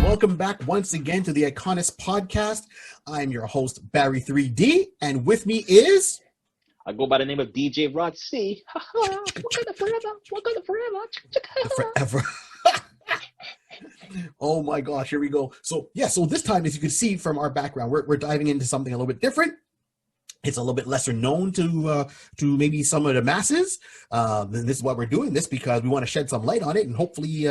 welcome back once again to the Iconis podcast. I'm your host, Barry 3D, and with me is... I go by the name of DJ Rod C. Wakanda forever. Oh my gosh, here we go. So this time, as you can see from our background, we're diving into something a little bit different. It's a little bit lesser known to maybe some of the masses. This is why we're doing this, because we want to shed some light on it, and hopefully,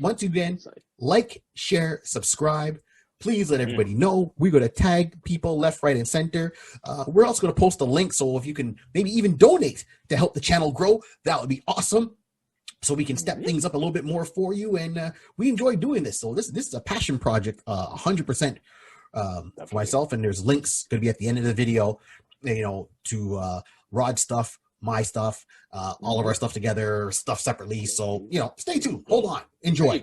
once again, like, share, subscribe. Please let everybody know. We're going to tag people left, right, and center. We're also going to post a link, so if you can maybe even donate to help the channel grow, that would be awesome. So we can step things up a little bit more for you, and we enjoy doing this. So this is a passion project, 100% for myself. And there's links going to be at the end of the video, to Rod stuff, my stuff, all of our stuff together, stuff separately. So stay tuned. Hold on, enjoy.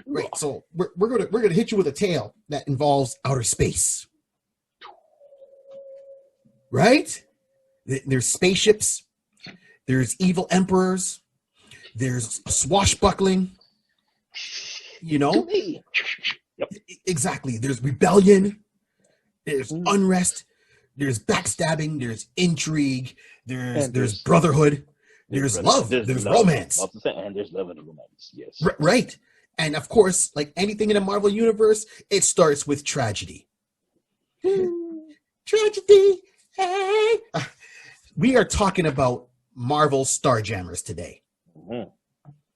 Right, so we're gonna hit you with a tale that involves outer space. Right? There's spaceships. There's evil emperors. There's swashbuckling. Yep. Exactly. There's rebellion. There's unrest. There's backstabbing. There's intrigue. There's brotherhood. There's love. There's romance. And there's love and romance. Yes. Right. And of course, like anything in the Marvel universe, it starts with tragedy. Tragedy. Hey. We are talking about Marvel Starjammers today.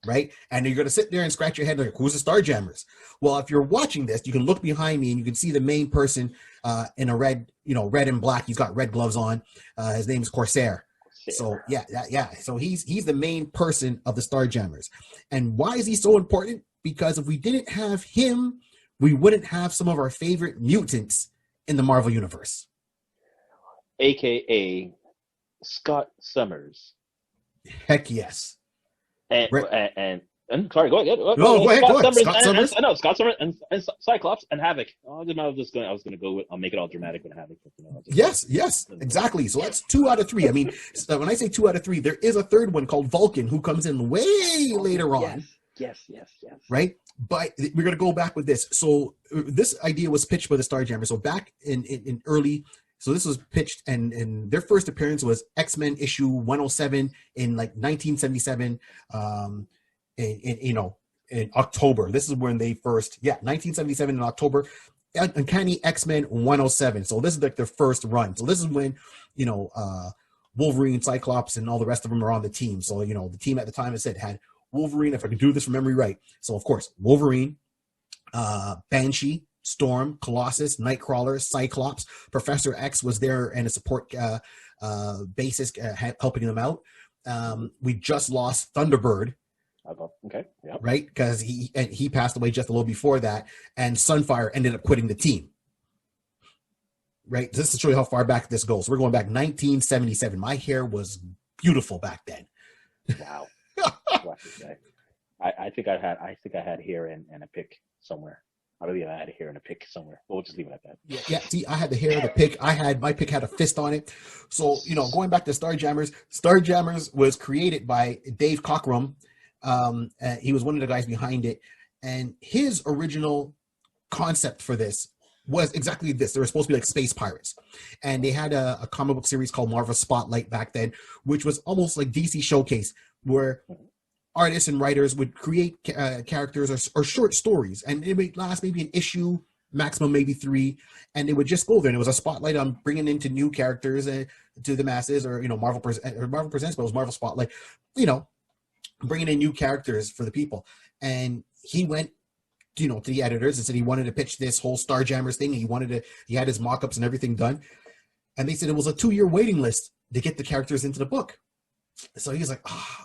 Right? And you're going to sit there and scratch your head like, who's the Starjammers? Well, if you're watching this, you can look behind me and you can see the main person in a red, red and black. He's got red gloves on. His name is Corsair. So yeah. So he's the main person of the Starjammers. And why is he so important? Because if we didn't have him, we wouldn't have some of our favorite mutants in the Marvel universe. AKA Scott Summers. Heck yes. And sorry, go ahead. Go ahead. Scott Summers. Scott Summers and Cyclops and Havoc. I was gonna go with. I'll make it all dramatic with Havoc. Yes, exactly. So that's 2 out of 3. I mean, when I say 2 out of 3, there is a third one called Vulcan who comes in way later on. Yes. Right, but we're gonna go back with this. So this idea was pitched by the Starjammers. So back in early. So this was pitched, and their first appearance was X-Men issue 107 in like 1977. In October. This is when they first, 1977 in October. Uncanny X-Men 107. So this is like their first run. So this is when, Wolverine, Cyclops, and all the rest of them are on the team. So, the team at the time, I said, had Wolverine, if I can do this from memory right. So, of course, Wolverine, Banshee, Storm, Colossus, Nightcrawler, Cyclops, Professor X was there and a support basis helping them out. We just lost Thunderbird. Okay. Yeah. Right, because he passed away just a little before that, and Sunfire ended up quitting the team. Right, this is to show you how far back this goes. So we're going back 1977. My hair was beautiful back then. Wow. I think I had hair and a pick somewhere. I believe I had a hair and a pick somewhere. We'll just leave it at that. Yeah. See, I had the hair, the pick. My pick had a fist on it. So going back to Starjammers was created by Dave Cockrum. He was one of the guys behind it, and his original concept for this was exactly this. They were supposed to be like space pirates, and they had a comic book series called Marvel Spotlight back then, which was almost like DC Showcase, where artists and writers would create characters or short stories, and it would last maybe an issue, maximum maybe 3, and they would just go there, and it was a spotlight on bringing into new characters to the masses, or Marvel Presents, but it was Marvel Spotlight, bringing in new characters for the people. And he went to the editors and said he wanted to pitch this whole Starjammers thing. He had his mock-ups and everything done, and they said it was a 2-year waiting list to get the characters into the book. So he was like,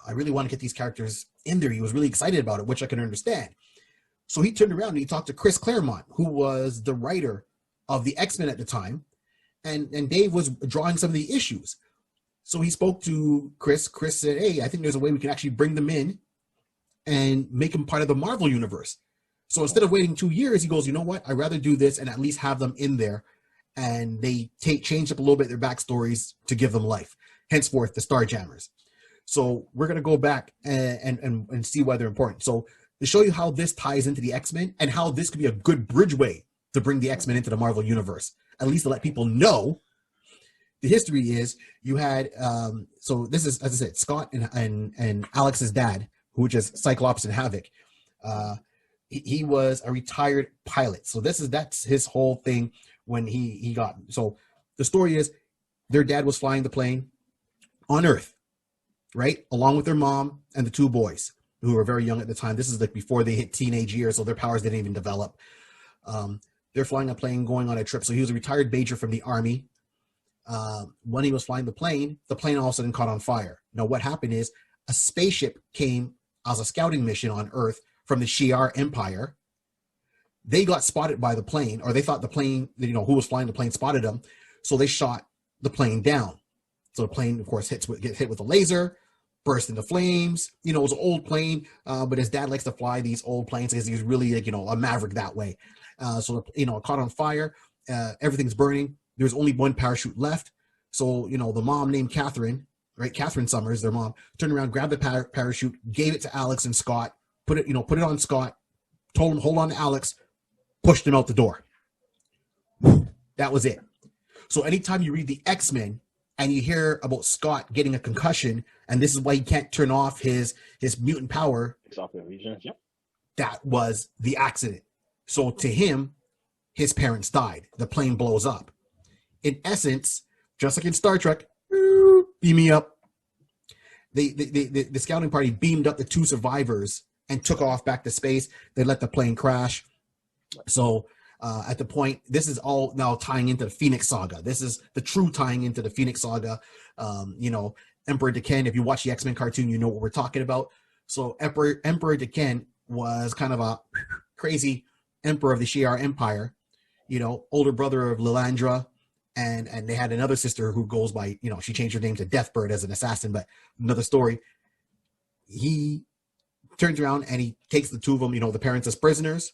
I really want to get these characters in there. He was really excited about it, which I can understand. So he turned around and he talked to Chris Claremont, who was the writer of the X-Men at the time, and Dave was drawing some of the issues. So he spoke to Chris. Chris said, hey, I think there's a way we can actually bring them in and make them part of the Marvel universe. So instead of waiting 2 years, he goes, you know what? I'd rather do this and at least have them in there. And they change up a little bit their backstories to give them life. Henceforth, the Starjammers. So we're going to go back and see why they're important. So to show you how this ties into the X-Men and how this could be a good bridgeway to bring the X-Men into the Marvel Universe, at least to let people know. The history is you had so this is, as I said, Scott and Alex's dad, who is Cyclops and Havoc. He was a retired pilot, so that's his whole thing when he got. So the story is their dad was flying the plane on Earth, right, along with their mom and the two boys who were very young at the time. This is like before they hit teenage years, so their powers didn't even develop. They're flying a plane going on a trip. So he was a retired major from the Army. When he was flying the plane all of a sudden caught on fire. Now, what happened is a spaceship came as a scouting mission on Earth from the Shi'ar Empire. They got spotted by the plane, or they thought the plane, who was flying the plane spotted them. So they shot the plane down. So the plane, of course, gets hit with a laser, burst into flames. It was an old plane, but his dad likes to fly these old planes because he's really a maverick that way. So it caught on fire. Everything's burning. There's only one parachute left. So, the mom named Catherine, right? Catherine Summers, their mom, turned around, grabbed the parachute, gave it to Alex and Scott, put it on Scott, told him, hold on to Alex, pushed him out the door. That was it. So anytime you read the X-Men and you hear about Scott getting a concussion, and this is why he can't turn off his mutant power, that was the accident. So to him, his parents died. The plane blows up. In essence, just like in Star Trek, beam me up. The scouting party beamed up the two survivors and took off back to space. They let the plane crash. So at the point, this is all now tying into the Phoenix Saga. This is the true tying into the Phoenix Saga. Emperor Decan, if you watch the X-Men cartoon, you know what we're talking about. So Emperor Decan was kind of a crazy emperor of the Shi'ar Empire, older brother of Lilandra. And they had another sister who goes by, she changed her name to Deathbird as an assassin, but another story. He turns around and he takes the two of them, the parents as prisoners.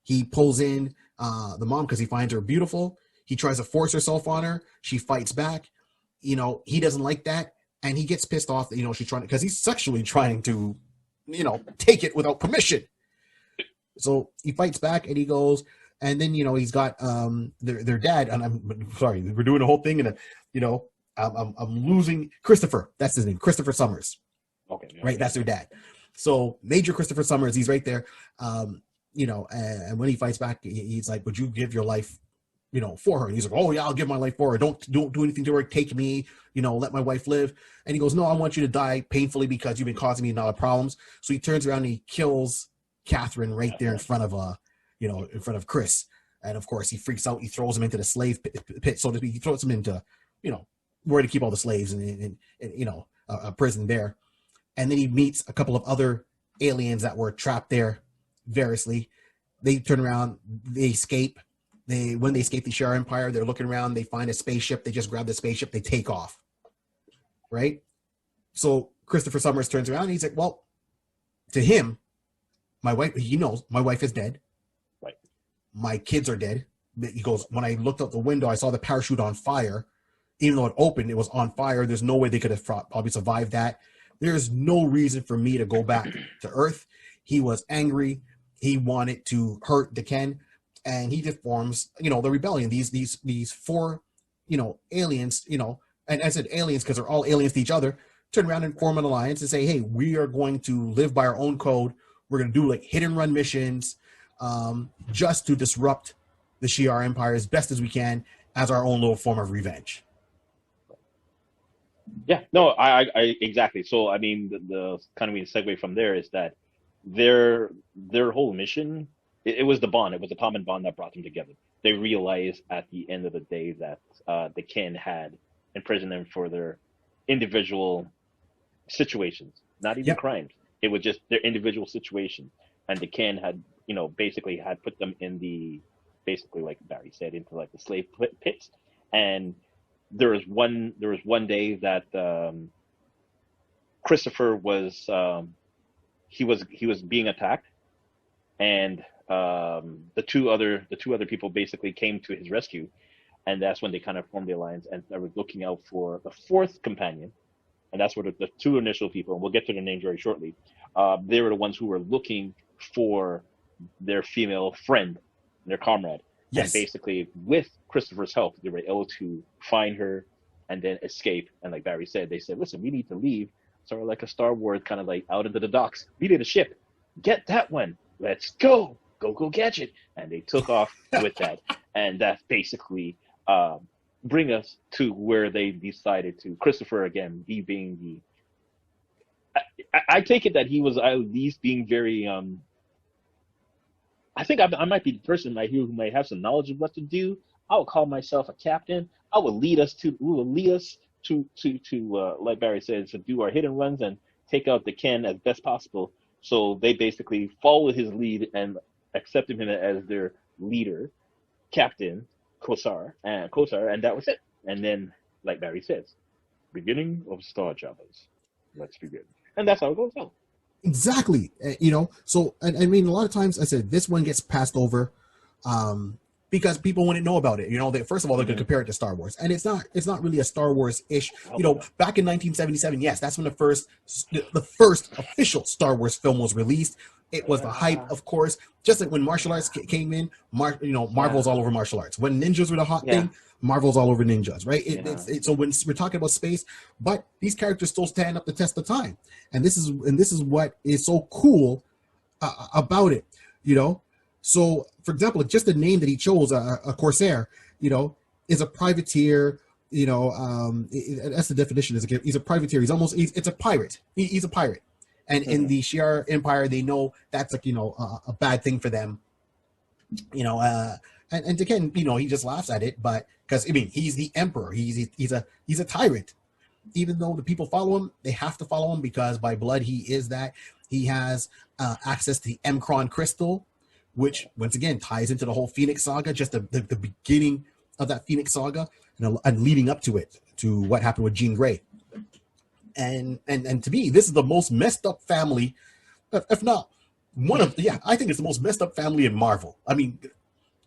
He pulls in the mom because he finds her beautiful. He tries to force herself on her. She fights back. He doesn't like that. And he gets pissed off that, she's trying, because he's sexually trying to, take it without permission. So he fights back and he goes, and then, he's got their dad, and I'm sorry, we're doing a whole thing, and, I'm losing Christopher. That's his name, Christopher Summers. Okay. Yeah. Right, that's their dad. So Major Christopher Summers, he's right there. And when he fights back, he's like, would you give your life, for her? And he's like, oh, yeah, I'll give my life for her. Don't do anything to her. Take me, let my wife live. And he goes, no, I want you to die painfully because you've been causing me a lot of problems. So he turns around and he kills Catherine right there in front of in front of Chris. And of course he freaks out. He throws him into the slave pit, so to speak. He throws him into, where to keep all the slaves and a prison there. And then he meets a couple of other aliens that were trapped there variously. They turn around, they escape. When they escape the Shi'ar Empire, they're looking around, they find a spaceship, they just grab the spaceship, they take off. Right? So Christopher Summers turns around and he's like, well, to him, my wife, he knows my wife is dead. Right. My kids are dead. He goes, when I looked out the window, I saw the parachute on fire. Even though it opened, it was on fire. There's no way they could have probably survived that. There's no reason for me to go back to Earth. He was angry. He wanted to hurt Decan, and he just forms, the rebellion. These four, aliens, and I said aliens because they're all aliens to each other, turn around and form an alliance and say, hey, we are going to live by our own code. We're going to do like hit and run missions, just to disrupt the Shi'ar Empire as best as we can as our own little form of revenge. Yeah, no, I exactly. So, I mean, the kind of segue from there is that their whole mission, it was the bond. It was the common bond that brought them together. They realized at the end of the day that the Ken had imprisoned them for their individual situations, not even crimes. It was just their individual situations. And the Ken had, basically had put them in like Barry said, into like the slave pits. And there was one day that Christopher was he was being attacked, and the two other people basically came to his rescue, and that's when they kind of formed the alliance, and they were looking out for the fourth companion, and that's where the two initial people, and we'll get to their names very shortly. They were the ones who were looking for their female friend, their comrade. Yes. And basically, with Christopher's help, they were able to find her and then escape. And like Barry said, they said, listen, we need to leave. Sort of like a Star Wars, kind of like out into the docks. We need a ship. Get that one. Let's go. Go catch it. And they took off with that. And that basically bring us to where they decided to. Christopher, again, he being the... I take it that he was at least being very... I think I might be the person right here who might have some knowledge of what to do. I would call myself a captain. I would lead us to like Barry said, to do our hit and runs and take out the Ken as best possible. So they basically followed his lead and accepted him as their leader, Captain Kosar, and that was it. And then, like Barry says, beginning of Starjammers. Let's begin. And that's how it goes on. Exactly. So I mean, a lot of times I said this one gets passed over because people wouldn't know about it. First of all, they're going to compare it to Star Wars, and it's not really a Star Wars-ish. Back in 1977, yes, that's when the first official Star Wars film was released. It was the hype, of course, just like when martial arts came in. Marvel's all over martial arts. When ninjas were the hot thing, Marvel's all over ninjas, right? So when we're talking about space, but these characters still stand up the test of time, and this is what is so cool about it, So, for example, just the name that he chose, a Corsair, is a privateer. That's the definition. He's a privateer. It's a pirate. He's a pirate. And in the Shi'ar Empire, they know that's like, a bad thing for them. And again, he just laughs at it, but because he's the emperor. He's a tyrant. Even though the people follow him, they have to follow him because by blood he is that. He has access to the Emkron crystal, which once again ties into the whole Phoenix saga, just the beginning of that Phoenix saga and leading up to it, to what happened with Jean Grey. And to me, this is the most messed up family, if not I think it's the most messed up family in Marvel. I mean,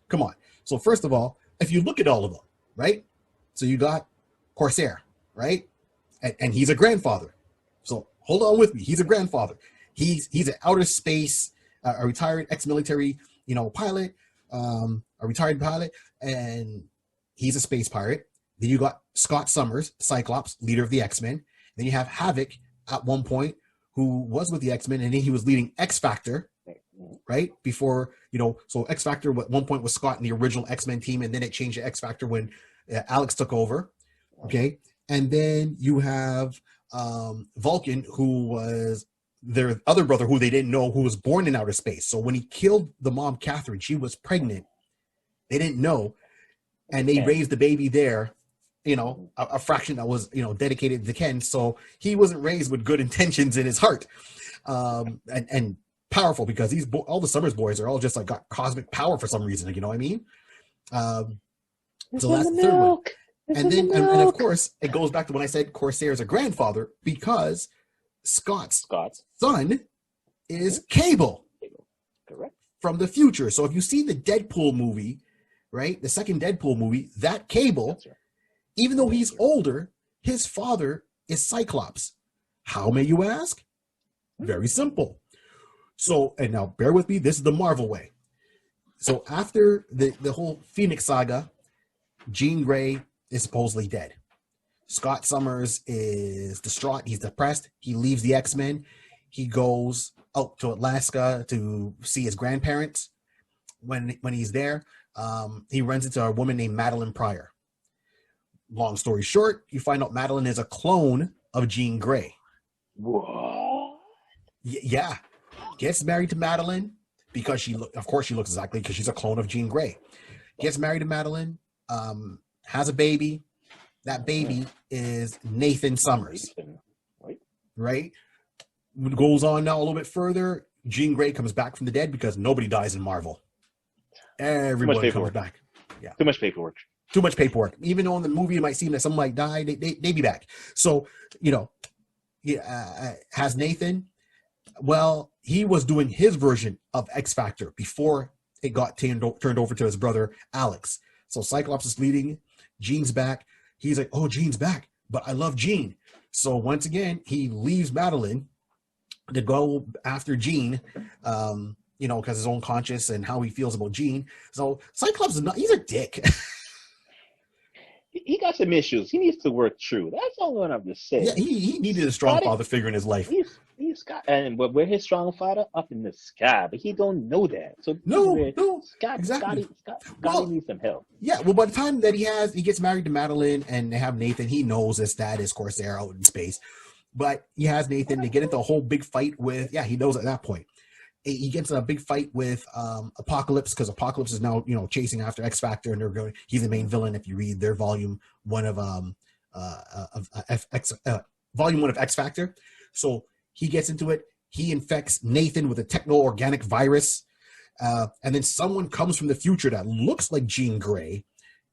come on. So first of all, if you look at all of them, right? So you got Corsair, right? And he's a grandfather. So hold on with me. He's a grandfather. He's an outer space, a retired ex-military, pilot, a retired pilot, and he's a space pirate. Then you got Scott Summers, Cyclops, leader of the X-Men. Then you have Havoc at one point, who was with the X-Men, and then he was leading X-Factor, right? Before, so X-Factor at one point was Scott in the original X-Men team, and then it changed to X-Factor when Alex took over, okay? And then you have Vulcan, who was their other brother who they didn't know, who was born in outer space. So when he killed the mom, Catherine, she was pregnant. They didn't know, and they raised the baby there, a fraction that was, dedicated to Ken. So he wasn't raised with good intentions in his heart, and powerful, because all the Summers boys are all just like got cosmic power for some reason. You know what I mean? So that's the third one. And of course, it goes back to when I said Corsair is a grandfather, because Scott's son is Cable. Correct. From the future. So if you see the Deadpool movie, right, the second Deadpool movie, that Cable, right, even though he's older, his father is Cyclops. How, may you ask? Very simple. So, and now bear with me, this is the Marvel way. So after the whole Phoenix saga, Jean Grey is supposedly dead. Scott Summers is distraught. He's depressed. He leaves the X-Men. He goes out to Alaska to see his grandparents. When he's there, he runs into a woman named Madeline Pryor. Long story short, you find out Madeline is a clone of Jean Grey. What? Yeah. Gets married to Madeline because she looks exactly, because she's a clone of Jean Grey. Gets married to Madeline, has a baby. That baby is Nathan Summers. Right? Goes on now a little bit further. Jean Grey comes back from the dead, because nobody dies in Marvel. Everyone comes back. Yeah. Too much paperwork. Too much paperwork. Even though in the movie it might seem that someone might die, they be back. So, has Nathan. Well, he was doing his version of X Factor before it got turned over to his brother Alex. So Cyclops is leading. Jean's back. He's like, oh, Jean's back, but I love Jean. So once again, he leaves Madeline to go after Jean, you know, because his own conscience and how he feels about Jean. So Cyclops is not, he's a dick. He got some issues. He needs to work through. That's all I'm gonna say. Yeah, he needed a strong father figure in his life. He's got, and where his strong father up in the sky, but he don't know that. So No, Scotty needs some help. Yeah, well, by the time that he gets married to Madeline and they have Nathan, he knows his dad is Corsair out in space. But he has Nathan. They get into a whole big fight with, he knows at that point. He gets in a big fight with Apocalypse, because Apocalypse is now, you know, chasing after X Factor, and he's the main villain if you read their volume one of X Factor. So he gets into it. He infects Nathan with a techno-organic virus, and then someone comes from the future that looks like Jean Grey,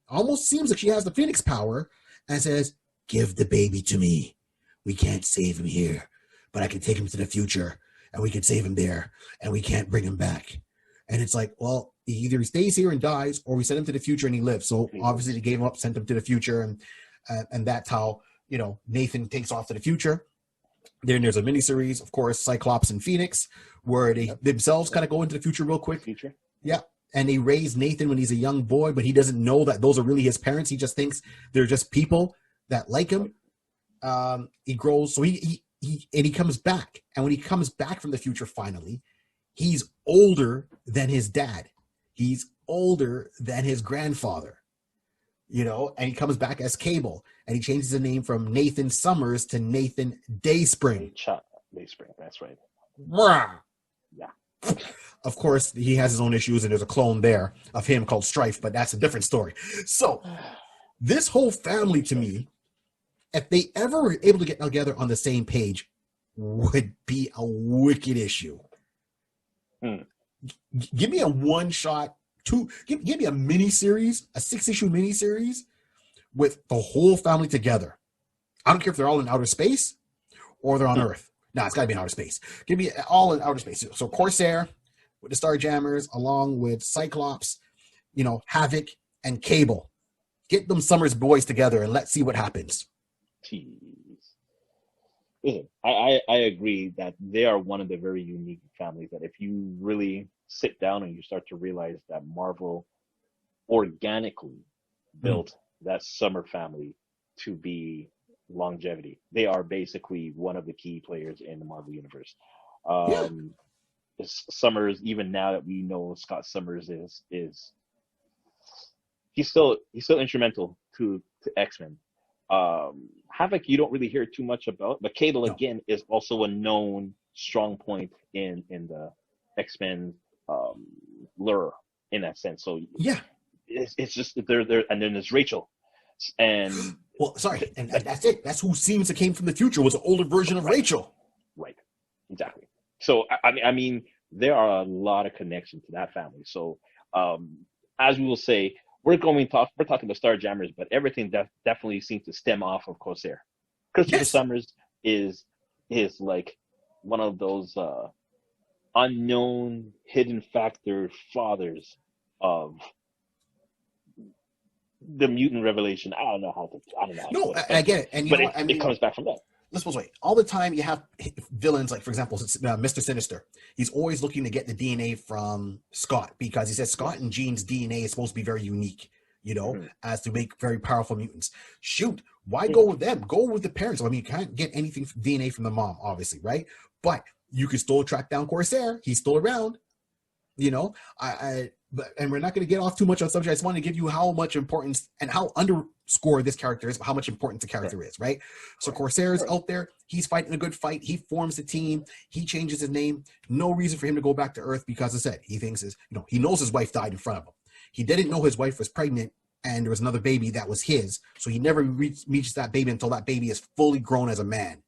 almost seems like she has the Phoenix power, and says, "Give the baby to me. We can't save him here, but I can take him to the future, and we can save him there, and we can't bring him back." And it's like, well, either he stays here and dies, or we send him to the future and he lives. So obviously they gave him up, sent him to the future, and that's how, you know, Nathan takes off to the future. Then there's a miniseries, of course, Cyclops and Phoenix, where they themselves kind of go into the future real quick. Yeah. And they raise Nathan when he's a young boy, but he doesn't know that those are really his parents. He just thinks they're just people that like him. He grows, so he comes back, and when he comes back from the future, finally, he's older than his dad. He's older than his grandfather, you know, and he comes back as Cable, and he changes the name from Nathan Summers to Nathan Dayspring. Dayspring, that's right. Yeah. Of course, he has his own issues, and there's a clone there of him called Strife, but that's a different story. So, this whole family, to me, if they ever were able to get together on the same page, would be a wicked issue. Give me a one-shot, give me a mini-series, a 6-issue mini-series with the whole family together. I don't care if they're all in outer space or they're on Earth. No, it's got to be in outer space. Give me all in outer space. So Corsair with the Starjammers, along with Cyclops, you know, Havoc, and Cable. Get them Summers boys together and let's see what happens. Jeez. Listen, I agree that they are one of the very unique families that if you really sit down and you start to realize that Marvel organically built that Summer family to be longevity. They are basically one of the key players in the Marvel universe. Summers, even now that we know Scott Summers is he's still instrumental to X-Men. Havoc, you don't really hear too much about, but Cable again is also a known strong point in the X-Men lure in that sense. So it's just that they're and then there's Rachel, and and that's it. That's who seems to came from the future, was an older version of Rachel. Right, exactly. So I mean, there are a lot of connections to that family. So as we will say, we're talking about Starjammers, but everything definitely seems to stem off of Corsair. Christopher Summers is like one of those unknown hidden factor fathers of the mutant revelation. I don't know how to. I get it, and it comes back from that. Let's suppose all the time you have villains like, for example, Mr. Sinister. He's always looking to get the DNA from Scott, because he says Scott and Jean's DNA is supposed to be very unique, you know, as to make very powerful mutants. Shoot, why go with them? Go with the parents. I mean, you can't get anything from DNA from the mom, obviously, right? But you can still track down Corsair. He's still around, you know. And we're not going to get off too much on subject. I just want to give you how much importance and how underscore this character is, but how much importance the character is, right? So Corsair is out there. He's fighting a good fight. He forms a team. He changes his name. No reason for him to go back to Earth, because, as I said, he thinks he knows his wife died in front of him. He didn't know his wife was pregnant and there was another baby that was his. So he never reaches that baby until that baby is fully grown as a man.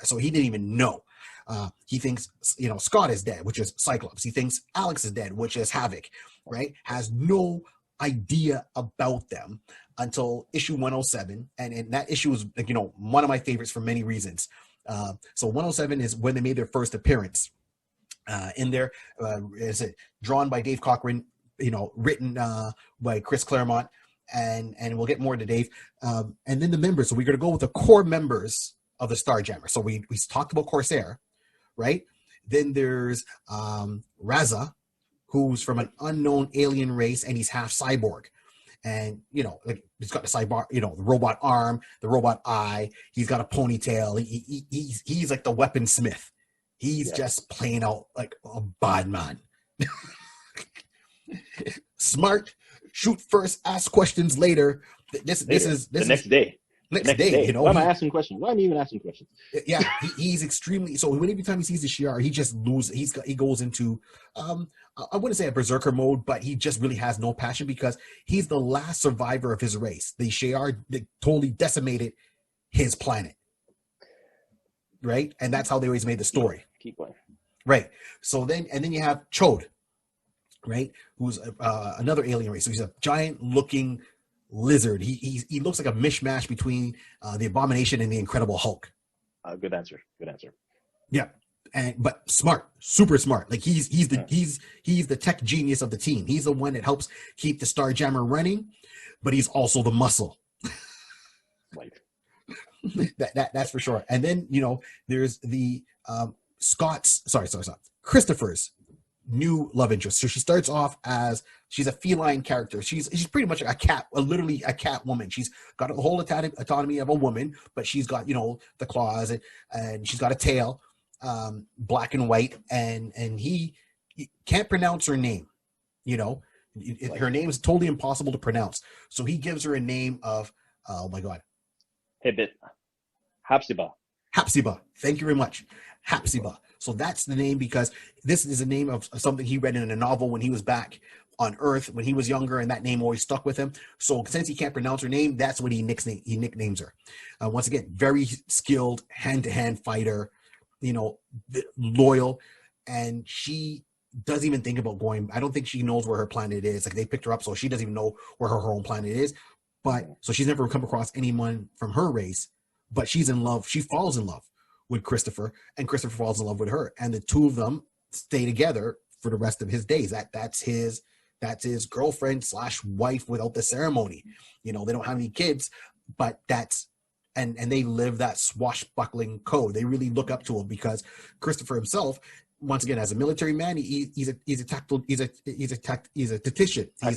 So he didn't even know. He thinks, Scott is dead, which is Cyclops. He thinks Alex is dead, which is Havoc, right? Has no idea about them until issue 107. And that issue is, one of my favorites for many reasons. So 107 is when they made their first appearance. In there, is it drawn by Dave Cockrum, written by Chris Claremont, and we'll get more to Dave. And then the members. So we're going to go with the core members of the Starjammers. So we talked about Corsair, right? Then there's Raza, who's from an unknown alien race, and he's half cyborg. And, like he's got the cyborg, the robot arm, the robot eye. He's got a ponytail. He's like the weaponsmith. He's just playing out like a bad man. Smart, shoot first, ask questions later. This is the next day. Next day. Why am I asking questions? Why am I even asking questions? Yeah, he's extremely. So every time he sees the Shi'ar, he just loses. He goes into I wouldn't say a berserker mode, but he just really has no passion because he's the last survivor of his race. The Shi'ar totally decimated his planet, right? And that's how they always made the story. Keep going. Right. So then you have Chode, right? Who's another alien race. So he's a giant looking lizard. He looks like a mishmash between the Abomination and the Incredible Hulk. Good answer. Yeah. But smart, super smart. Like he's the tech genius of the team. He's the one that helps keep the Starjammer running, but he's also the muscle. Right. That's for sure. And then there's the Christopher's new love interest. So she starts off as she's a feline character. She's pretty much a cat, literally a cat woman. She's got a whole autonomy of a woman, but she's got the claws and she's got a tail. Black and white, and he can't pronounce her name. Her name is totally impossible to pronounce. So he gives her a name of, oh my God, Hapsiba. Thank you very much, Hapsiba. So that's the name because this is a name of something he read in a novel when he was back on Earth when he was younger, and that name always stuck with him. So since he can't pronounce her name, that's what he nicknames her. Once again, very skilled hand-to-hand fighter. Loyal, and she doesn't even think about going. I don't think she knows where her planet is. Like they picked her up, so she doesn't even know where her own planet is. But so she's never come across anyone from her race. But she's in love. She falls in love with Christopher, and Christopher falls in love with her, and the two of them stay together for the rest of his days. That's his girlfriend / wife without the ceremony. They don't have any kids, but that's. And they live that swashbuckling code. They really look up to him because Christopher himself, once again, as a military man, he's a tactician. He's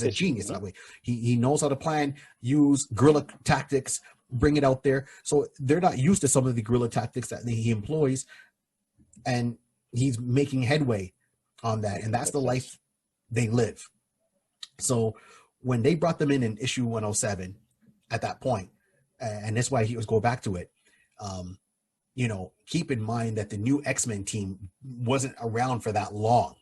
a genius that way. He knows how to plan, use guerrilla tactics, bring it out there. So they're not used to some of the guerrilla tactics that he employs, and he's making headway on that. And that's the life they live. So when they brought them in issue 107, at that point. And that's why he was go back to it. Keep in mind that the new X-Men team wasn't around for that long.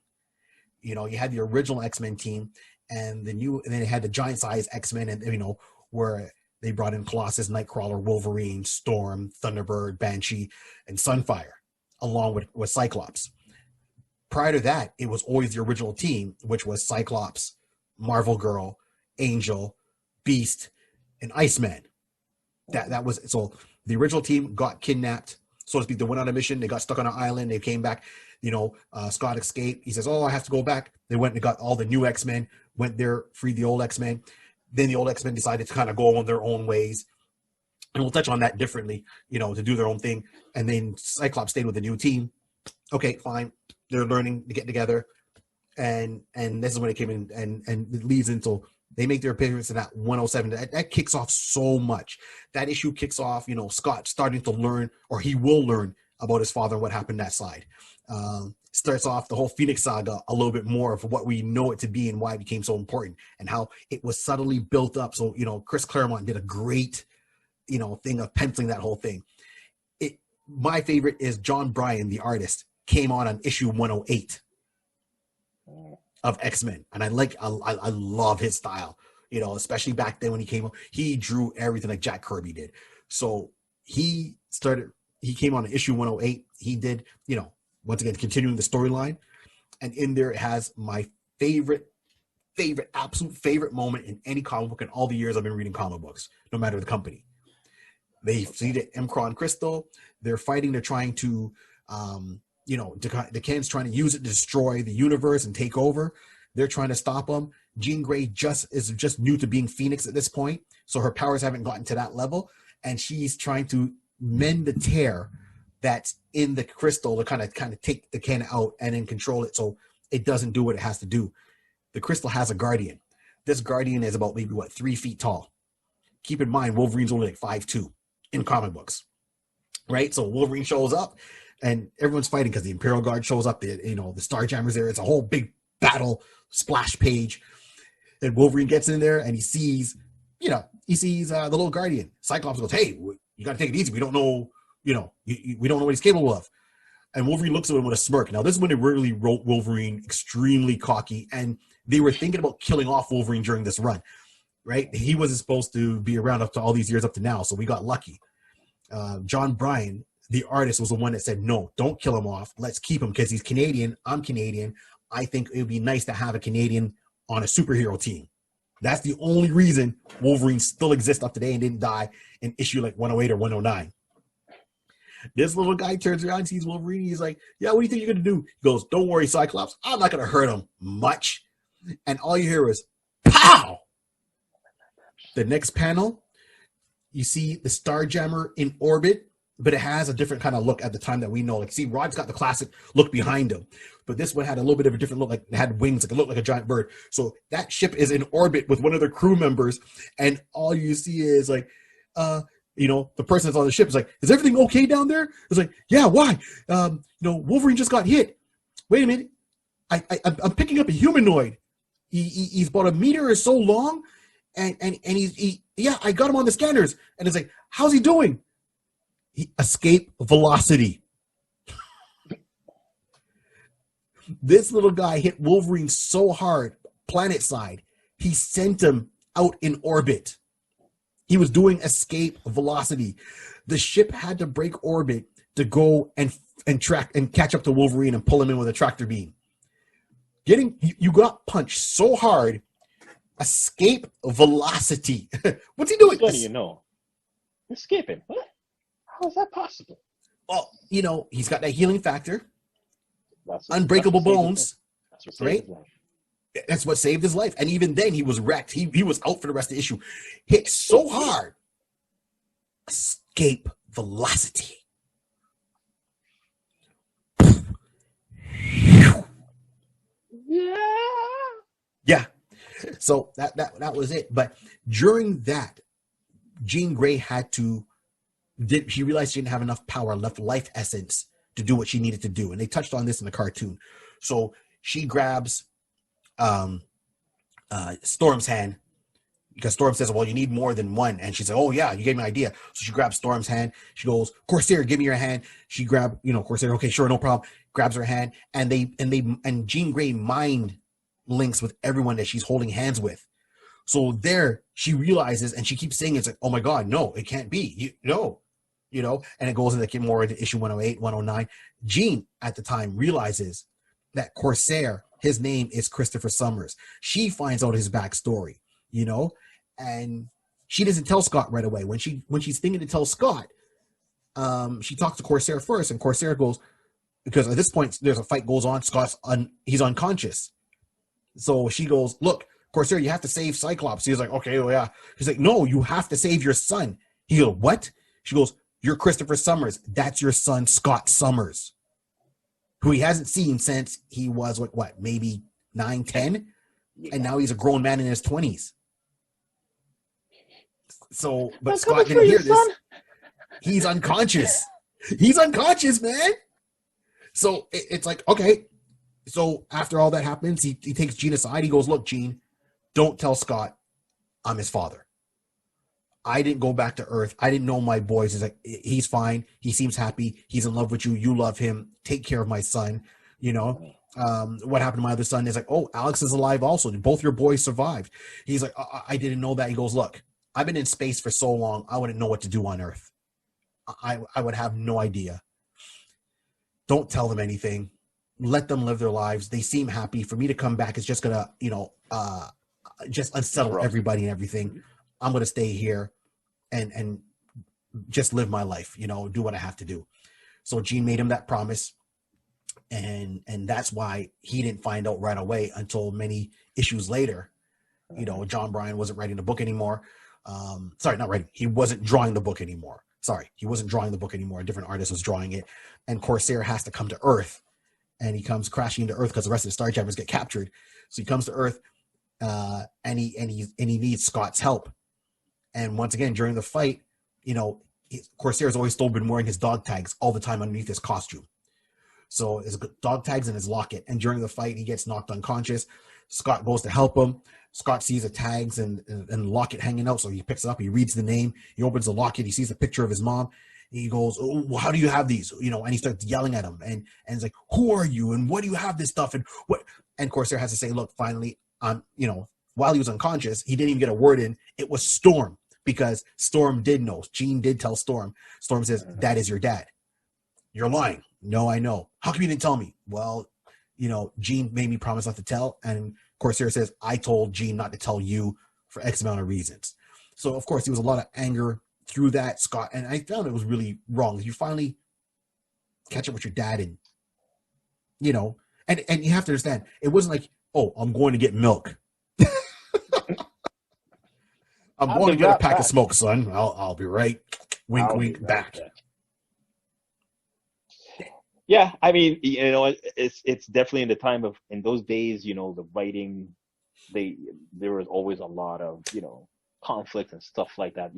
You had the original X-Men team and then they had the giant size X-Men and, where they brought in Colossus, Nightcrawler, Wolverine, Storm, Thunderbird, Banshee, and Sunfire, along with Cyclops. Prior to that, it was always the original team, which was Cyclops, Marvel Girl, Angel, Beast, and Iceman. That was so the original team got kidnapped, so to speak. They went on a mission, they got stuck on an island, they came back, Scott escaped. He says, I have to go back. They went and got all the new X-Men, went there, freed the old X-Men. Then the old X-Men decided to kind of go on their own ways. And we'll touch on that differently, to do their own thing. And then Cyclops stayed with the new team. Okay, fine. They're learning to get together. And this is when it came in and it leads into they make their appearance in that 107. That kicks off so much. That issue kicks off, Scott starting to learn, or he will learn about his father and what happened that side. Starts off the whole Phoenix saga a little bit more of what we know it to be and why it became so important and how it was subtly built up. So, Chris Claremont did a great, thing of penciling that whole thing. My favorite is John Bryan, the artist, came on issue 108. Of X-Men, and I love his style, especially back then when he came up, he drew everything like Jack Kirby did. So he came on issue 108. He did, once again, continuing the storyline, and in there it has my absolute favorite moment in any comic book in all the years I've been reading comic books, no matter the company. They see the Mcron crystal, they're fighting, they're trying to the Ken's trying to use it to destroy the universe and take over. They're trying to stop them. Jean Grey is just new to being Phoenix at this point, so her powers haven't gotten to that level, and she's trying to mend the tear that's in the crystal to kind of take the can out and then control it so it doesn't do what it has to do. The crystal has a guardian. This guardian is about maybe 3 feet tall. Keep in mind, Wolverine's only like 5'2" in comic books, right? So Wolverine shows up, and everyone's fighting because the Imperial Guard shows up. The Starjammers there. It's a whole big battle splash page, and Wolverine gets in there and he sees the little guardian. Cyclops goes, "Hey, you got to take it easy. We don't know, we don't know what he's capable of." And Wolverine looks at him with a smirk. Now, this is when they really wrote Wolverine extremely cocky, and they were thinking about killing off Wolverine during this run, right? He wasn't supposed to be around up to all these years up to now, so we got lucky. John Bryan, the artist, was the one that said, "No, don't kill him off. Let's keep him because he's Canadian. I'm Canadian. I think it would be nice to have a Canadian on a superhero team." That's the only reason Wolverine still exists up today and didn't die in issue like 108 or 109. This little guy turns around, sees Wolverine. He's like, "Yeah, what do you think you're going to do?" He goes, "Don't worry, Cyclops. I'm not going to hurt him much." And all you hear is, pow! The next panel, you see the Starjammer in orbit, but it has a different kind of look at the time that we know. Like, see, Rod's got the classic look behind him, but this one had a little bit of a different look. Like, it had wings, like it looked like a giant bird. So that ship is in orbit with one of their crew members, and all you see is like, the person that's on the ship is like, "Is everything okay down there?" It's like, "Yeah, why? Wolverine just got hit. Wait a minute, I'm picking up a humanoid. He's about a meter or so long, and I got him on the scanners." And it's like, "How's he doing?" Escape velocity. This little guy hit Wolverine so hard, planet side, he sent him out in orbit. He was doing escape velocity. The ship had to break orbit to go and track and catch up to Wolverine and pull him in with a tractor beam. You got punched so hard, escape velocity. What's he doing? What do you know? Escaping. What? How is that possible? Well, he's got that healing factor. That's Unbreakable bones, That's right? That's what saved his life. And even then, he was wrecked. He was out for the rest of the issue. Hit so hard. Escape velocity. Yeah. So that was it. But during that, Jean Grey she realized she didn't have enough power, left life essence to do what she needed to do. And they touched on this in the cartoon. So she grabs Storm's hand, because Storm says, "Well, you need more than one." And she said, "Oh yeah, you gave me an idea." So she grabs Storm's hand. She goes, "Corsair, give me your hand." She grabbed, Corsair, "Okay, sure, no problem." Grabs her hand, and Jean Grey mind links with everyone that she's holding hands with. So there she realizes, and she keeps saying, it's like, "Oh my God, no, it can't be. And it goes into more into issue 108, 109. Jean at the time realizes that Corsair, his name is Christopher Summers. She finds out his backstory, and she doesn't tell Scott right away. When she's thinking to tell Scott, she talks to Corsair first, and Corsair goes, because at this point there's a fight goes on. He's unconscious, so she goes, "Look, Corsair, you have to save Cyclops." He's like, "Okay, oh yeah." She's like, "No, you have to save your son." He goes, "What?" She goes, "You're Christopher Summers. That's your son, Scott Summers, who he hasn't seen since he was maybe 9, 10, and now he's a grown man in his 20s. So, but Scott didn't hear this. He's unconscious. He's unconscious, man. So it's like, okay. So after all that happens, he takes Jean aside. He goes, "Look, Jean, don't tell Scott I'm his father. I didn't go back to Earth. I didn't know my boys." He's like, "He's fine. He seems happy. He's in love with you. You love him. Take care of my son." What happened to my other son? Is like, "Oh, Alex is alive also. Both your boys survived." He's like, I didn't know that." He goes, "Look, I've been in space for so long. I wouldn't know what to do on Earth. I would have no idea. Don't tell them anything. Let them live their lives. They seem happy. For me to come back is just gonna, just unsettle everybody and everything. I'm gonna stay here and just live my life, do what I have to do." So Jean made him that promise, and that's why he didn't find out right away until many issues later. John Bryan wasn't writing the book anymore. Sorry, not writing. He wasn't drawing the book anymore. sorry, he wasn't drawing the book anymore. A different artist was drawing it, and Corsair has to come to Earth, and he comes crashing into Earth because the rest of the Starjammers get captured. So he comes to Earth, and he needs Scott's help. And once again, during the fight, Corsair has always still been wearing his dog tags all the time underneath his costume. So his dog tags in his locket. And during the fight, he gets knocked unconscious. Scott goes to help him. Scott sees the tags and the locket hanging out. So he picks it up. He reads the name. He opens the locket. He sees a picture of his mom. He goes, "Oh, well, how do you have these?" And he starts yelling at him. And it's like, "Who are you? And what do you have this stuff? And what?" And Corsair has to say, "Look, finally, while he was unconscious, he didn't even get a word in. It was Storm, because Storm did know. Jean did tell Storm. Storm says, "That is your dad." "You're lying." "No, I know." "How come you didn't tell me?" "Well, Jean made me promise not to tell." And Corsair says, "I told Jean not to tell you for X amount of reasons." So, of course, there was a lot of anger through that, Scott. And I found it was really wrong. You finally catch up with your dad and you have to understand, it wasn't like, "Oh, I'm going to get milk." I'm going to get a pack of smoke, son. I'll be right. Wink, wink, back. Yeah, I mean, it's definitely in the time of, in those days, the writing, there was always a lot of, conflict and stuff like that,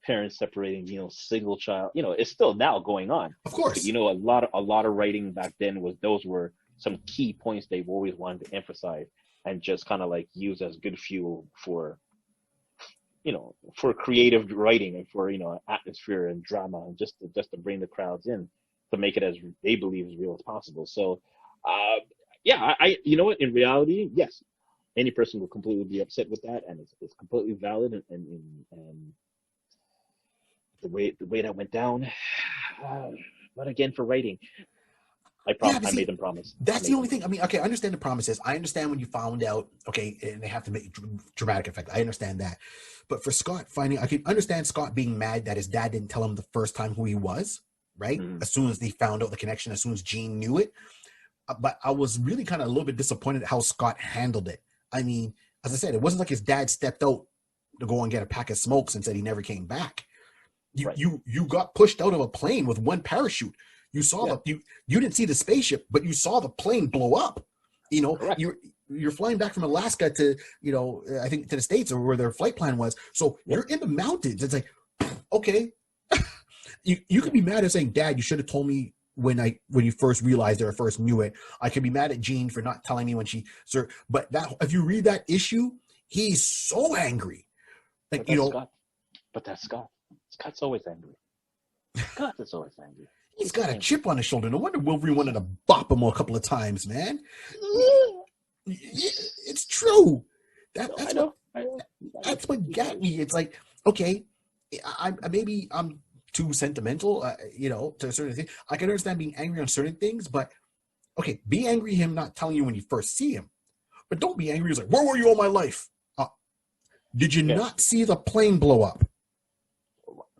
parents separating, single child, it's still now going on. Of course. But, a lot of writing back then those were some key points they've always wanted to emphasize and just kind of like use as good fuel for creative writing and for, atmosphere and drama, and just to bring the crowds in, to make it as they believe as real as possible. So, I in reality, yes, any person will completely be upset with that, and it's completely valid, and the way that went down. But again, for writing, I made them promise. That's the only thing. I mean, okay, I understand the promises. I understand when you found out, okay, and they have to make dramatic effect. I understand that. But for Scott I can understand Scott being mad that his dad didn't tell him the first time who he was, right? Mm-hmm. As soon as they found out the connection, as soon as Jean knew it. But I was really kind of a little bit disappointed at how Scott handled it. I mean, as I said, it wasn't like his dad stepped out to go and get a pack of smokes and said he never came back. You got pushed out of a plane with one parachute. You saw you didn't see the spaceship, but you saw the plane blow up. You're flying back from Alaska to, I think to the States, or where their flight plan was. So you're in the mountains. It's like, okay, you could be mad at saying, "Dad, you should have told me when you first realized it or first knew it." I could be mad at Jean for not telling me when she, but that, if you read that issue, he's so angry. Like, Scott. But that's Scott. Scott's always angry. Scott is always angry. He's got a chip on his shoulder. No wonder Wolverine wanted to bop him a couple of times, man. It's true. That's what got me. It's like, okay, maybe I'm too sentimental, to a certain thing. I can understand being angry on certain things, but okay, be angry him not telling you when you first see him. But don't be angry. He's like, "Where were you all my life? Did you not see the plane blow up?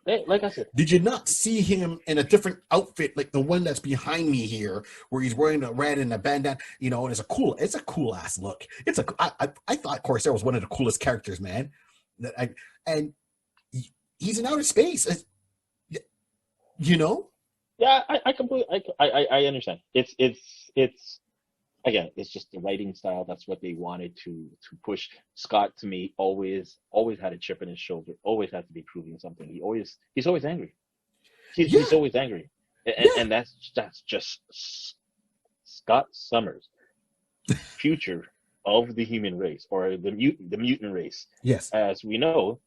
Like I said, did you not see him in a different outfit, like the one that's behind me here, where he's wearing a red and a bandana? And it's a cool ass look. I thought Corsair was one of the coolest characters, man. And he's in outer space. Yeah, I completely, I understand. It's again, it's just the writing style. That's what they wanted to push. Scott, to me, always had a chip in his shoulder. Always had to be proving something. He's always angry. He's always angry, and that's just Scott Summers, future of the human race, or the mutant race. Yes, as we know.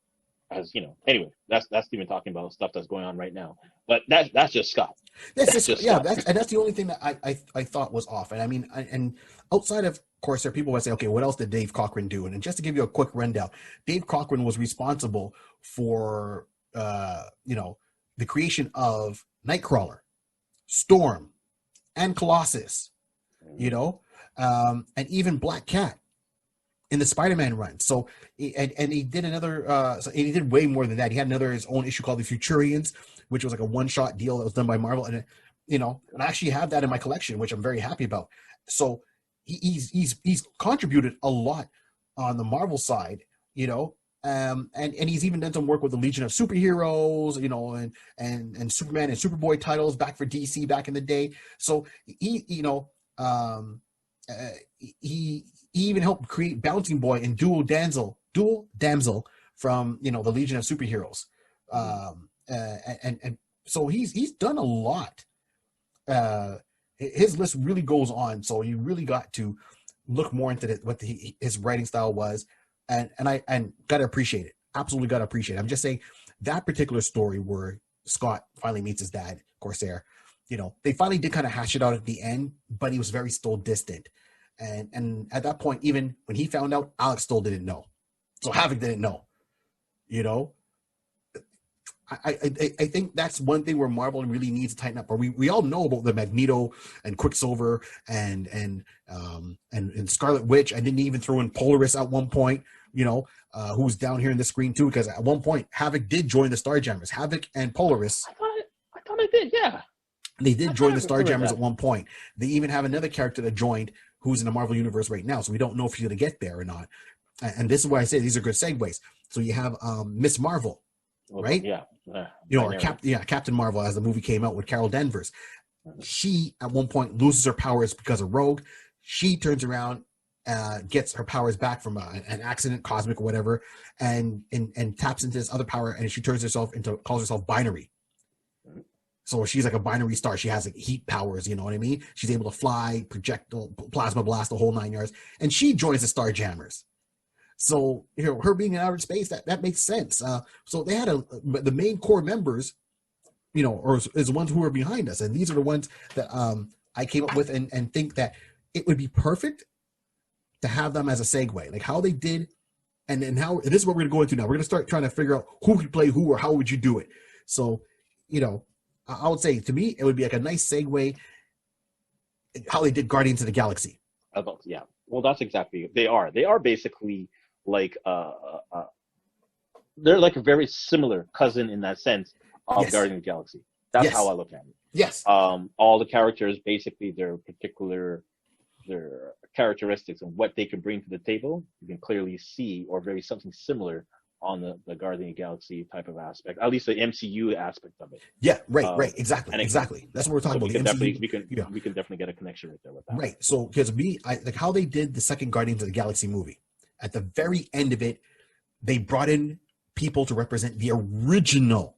Anyway, that's even talking about stuff that's going on right now. But that's just Scott. That's the only thing that I thought was off. And I mean, and outside of course, there are people who say, okay, what else did Dave Cockrum do? And just to give you a quick rundown, Dave Cockrum was responsible for the creation of Nightcrawler, Storm, and Colossus, and even Black Cat in the Spider-Man run. So, and he did another, he did way more than that. He had his own issue called the Futurians, which was like a one-shot deal that was done by Marvel. And, and I actually have that in my collection, which I'm very happy about. So he's contributed a lot on the Marvel side, And he's even done some work with the Legion of Superheroes, you know, and Superman and Superboy titles back for DC back in the day. So he, you know, he even helped create Bouncing Boy and Dual Damsel from, you know, the Legion of Superheroes. And so he's done a lot. His list really goes on, so you really got to look more into what his writing style was, and I gotta appreciate it. Absolutely gotta appreciate it. I'm just saying that particular story where Scott finally meets his dad, Corsair, you know, they finally did kind of hash it out at the end, but he was very still distant. And at that point, even when he found out, Alex still didn't know. So Havoc didn't know, you know. I think that's one thing where Marvel really needs to tighten up. Or we all know about the Magneto and Quicksilver and Scarlet Witch. I didn't even throw in Polaris at one point, you know, who's down here in the screen too, because at one point Havoc did join the Starjammers. Havoc and Polaris. I thought I did, yeah. They did join the Starjammers at one point. They even have another character that joined who's in the Marvel Universe right now, so we don't know if she's going to get there or not. And this is why I say these are good segues. So you have Miss Marvel. Right? Yeah. You know, or Captain Marvel, as the movie came out with Carol Danvers. She at one point loses her powers because of Rogue. She turns around, gets her powers back from an accident, cosmic or whatever, and taps into this other power, and she calls herself Binary. So she's like a binary star. She has like heat powers, you know what I mean? She's able to fly, projectile, plasma blast, the whole 9 yards, and she joins the Starjammers. So, you know, her being in outer space, that makes sense. So they had the main core members, you know, is the ones who are behind us. And these are the ones that I came up with and think that it would be perfect to have them as a segue, like how they did. And this is what we're going to go into now. We're going to start trying to figure out who could play who or how would you do it. So, you know, I would say to me, it would be like a nice segue how they did Guardians of the Galaxy. Yeah. Well, that's exactly, they are basically like they're like a very similar cousin in that sense of Guardians of the Galaxy. That's how I look at it. Yes. All the characters, basically their characteristics and what they can bring to the table, you can clearly see, or very something similar on the Guardian of the Galaxy type of aspect, at least the MCU aspect of it. Yeah, right, exactly. That's what we're talking about. We can definitely get a connection right there with that. Right. So because I like how they did the second Guardians of the Galaxy movie. At the very end of it, they brought in people to represent the original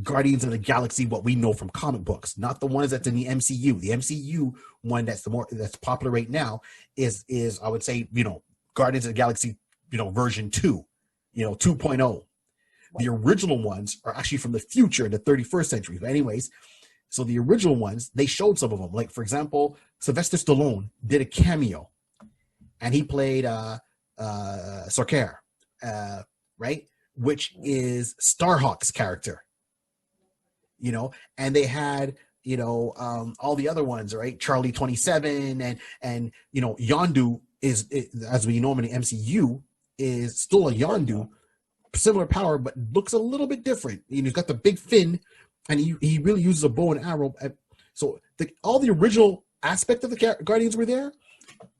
Guardians of the Galaxy, what we know from comic books, not the ones that's in the MCU. The MCU one that's that's popular right now is I would say, you know, Guardians of the Galaxy, you know, version 2, you know, 2.0. The original ones are actually from the future in the 31st century. But anyways, so the original ones, they showed some of them. Like, for example, Sylvester Stallone did a cameo, and he played Sarkar, right? Which is Starhawk's character, you know, and they had, you know, all the other ones, right? Charlie 27 and you know, Yondu is, as we know him in the MCU, is still a Yondu, similar power, but looks a little bit different. You know, he's got the big fin, and he really uses a bow and arrow. So all the original aspect of the Guardians were there.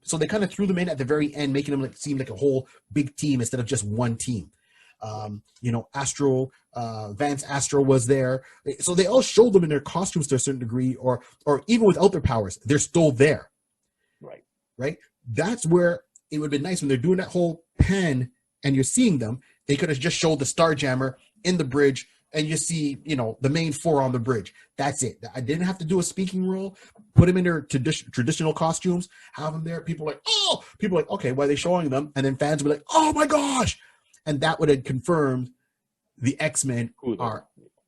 So they kind of threw them in at the very end, making them seem like a whole big team instead of just one team. You know, Vance Astro was there. So they all showed them in their costumes to a certain degree, or even without their powers, they're still there. Right. That's where it would have been nice when they're doing that whole pan and you're seeing them. They could have just showed the Starjammer in the bridge, and you see, you know, the main four on the bridge. That's it. I didn't have to do a speaking role. Put them in their traditional costumes. Have them there. People are like, okay, why are they showing them? And then fans would be like, oh my gosh. And that would have confirmed the X-Men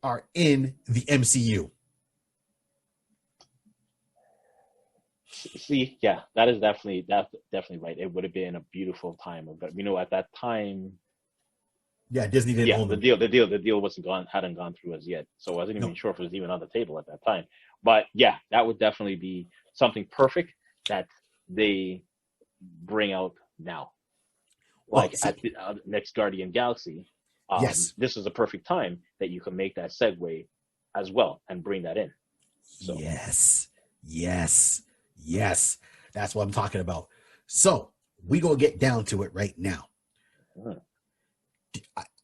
are in the MCU. See, yeah, that's definitely right. It would have been a beautiful time, but you know, at that time, yeah, Disney didn't own them. The deal hadn't gone through as yet, so I wasn't even sure if it was even on the table at that time. But yeah, that would definitely be something perfect that they bring out now. Like at the next Guardian Galaxy, this is a perfect time that you can make that segue as well and bring that in. So. Yes. That's what I'm talking about. So we gonna get down to it right now.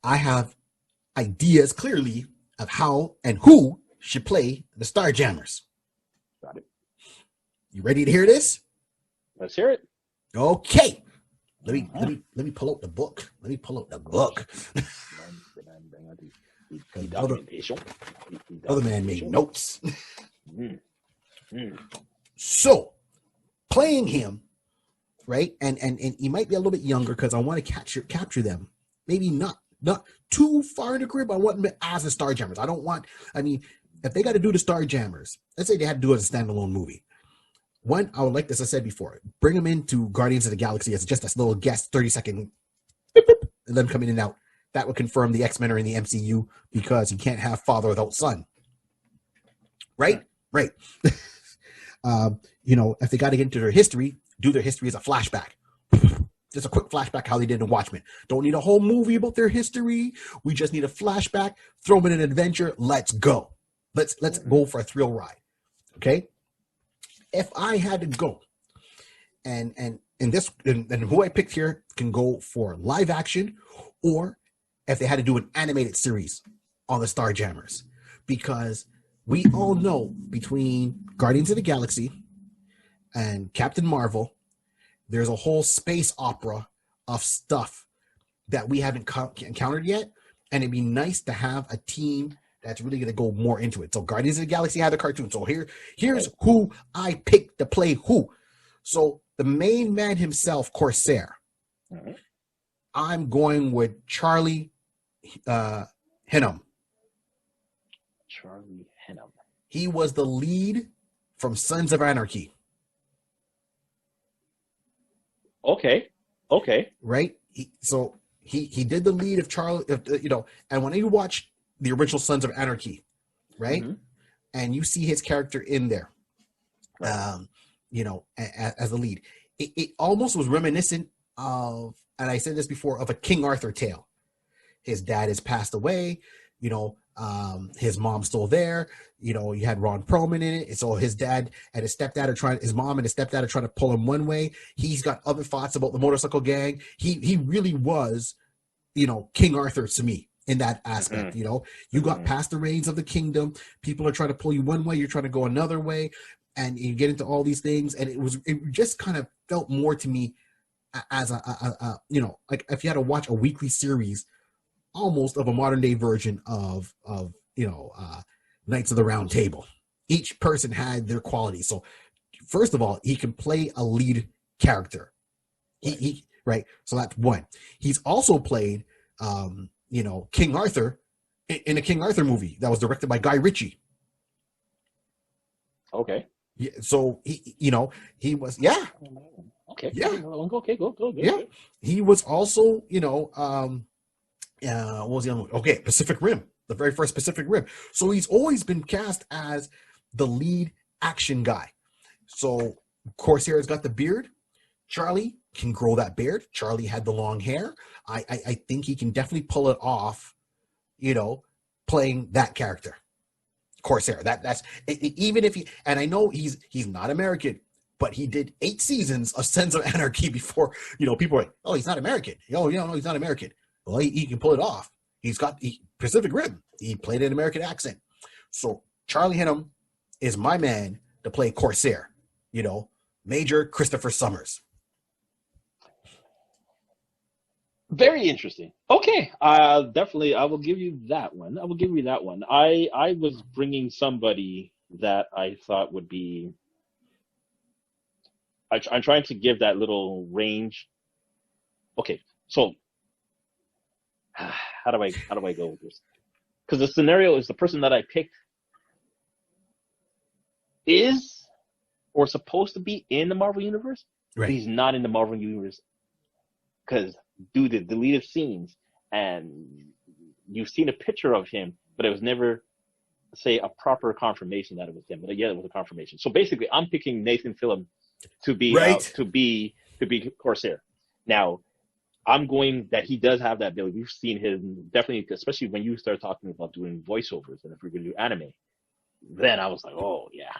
I have ideas clearly of how and who should play the Starjammers. Got it. You ready to hear this? Let's hear it. Okay. Let me pull out the book. Let me pull out the book. Other man made notes. So, playing him, right? And he might be a little bit younger because I want to capture them. Maybe not too far in the career, but I want them as the Starjammers. If they got to do the Starjammers, let's say they had to do it as a standalone movie. One, I would like, as I said before, bring them into Guardians of the Galaxy as just a little guest, 30-second, and them come in and out. That would confirm the X-Men are in the MCU because you can't have father without son. Right? Right. If they got to get into their history, do their history as a flashback. Just a quick flashback how they did in Watchmen. Don't need a whole movie about their history. We just need a flashback. Throw them in an adventure. Let's go. Let's go for a thrill ride. Okay? If I had to go, and who I picked here can go for live action, or if they had to do an animated series on the Starjammers, because we all know between Guardians of the Galaxy and Captain Marvel, there's a whole space opera of stuff that we haven't encountered yet, and it'd be nice to have a team that's really going to go more into it. So Guardians of the Galaxy had the cartoon. So here's who I picked to play who. So the main man himself, Corsair. Mm-hmm. I'm going with Charlie Hunnam. Charlie Hunnam. He was the lead from Sons of Anarchy. Okay. Right? He did the lead of Charlie, and when you watch the original Sons of Anarchy, right? Mm-hmm. And you see his character in there, as the lead. It almost was reminiscent of, and I said this before, of a King Arthur tale. His dad has passed away, his mom's still there. You had Ron Perlman in it. So his dad and his stepdad his mom and his stepdad are trying to pull him one way. He's got other thoughts about the motorcycle gang. He really was, King Arthur to me. In that aspect, you got past the reins of the kingdom. People are trying to pull you one way, you're trying to go another way, and you get into all these things. And it just kind of felt more to me as like if you had to watch a weekly series, almost of a modern day version of Knights of the Round Table. Each person had their qualities. So first of all, he can play a lead character. Right. So that's one. He's also played King Arthur in a King Arthur movie that was directed by Guy Ritchie. Okay. Yeah, so he was Okay. Yeah. Okay. Go. Yeah. He was also what was the other one? Okay, Pacific Rim, the very first Pacific Rim. So he's always been cast as the lead action guy. So Corsair's got the beard. Charlie can grow that beard. Charlie had the long hair. I think he can definitely pull it off, playing that character, Corsair. That's even if and I know he's not American, but he did 8 seasons of Sons of Anarchy before, people are like, oh, he's not American. No, he's not American. Well, he can pull it off. He's got Pacific Rim. He played an American accent. So Charlie Hunnam is my man to play Corsair, Major Christopher Summers. Very interesting. Okay, definitely. I will give you that one. I was bringing somebody that I thought would be. I'm trying to give that little range. Okay, so how do I go with this? Because the scenario is the person that I picked is or supposed to be in the Marvel Universe, right? But he's not in the Marvel Universe because due to deleted scenes, and you've seen a picture of him, but it was never, say, a proper confirmation that it was him. But yeah, it was a confirmation. So basically, I'm picking Nathan Fillion to be to be Corsair. Now, I'm going that he does have that ability. We've seen him definitely, especially when you start talking about doing voiceovers, and if we're going to do anime, then I was like, oh yeah,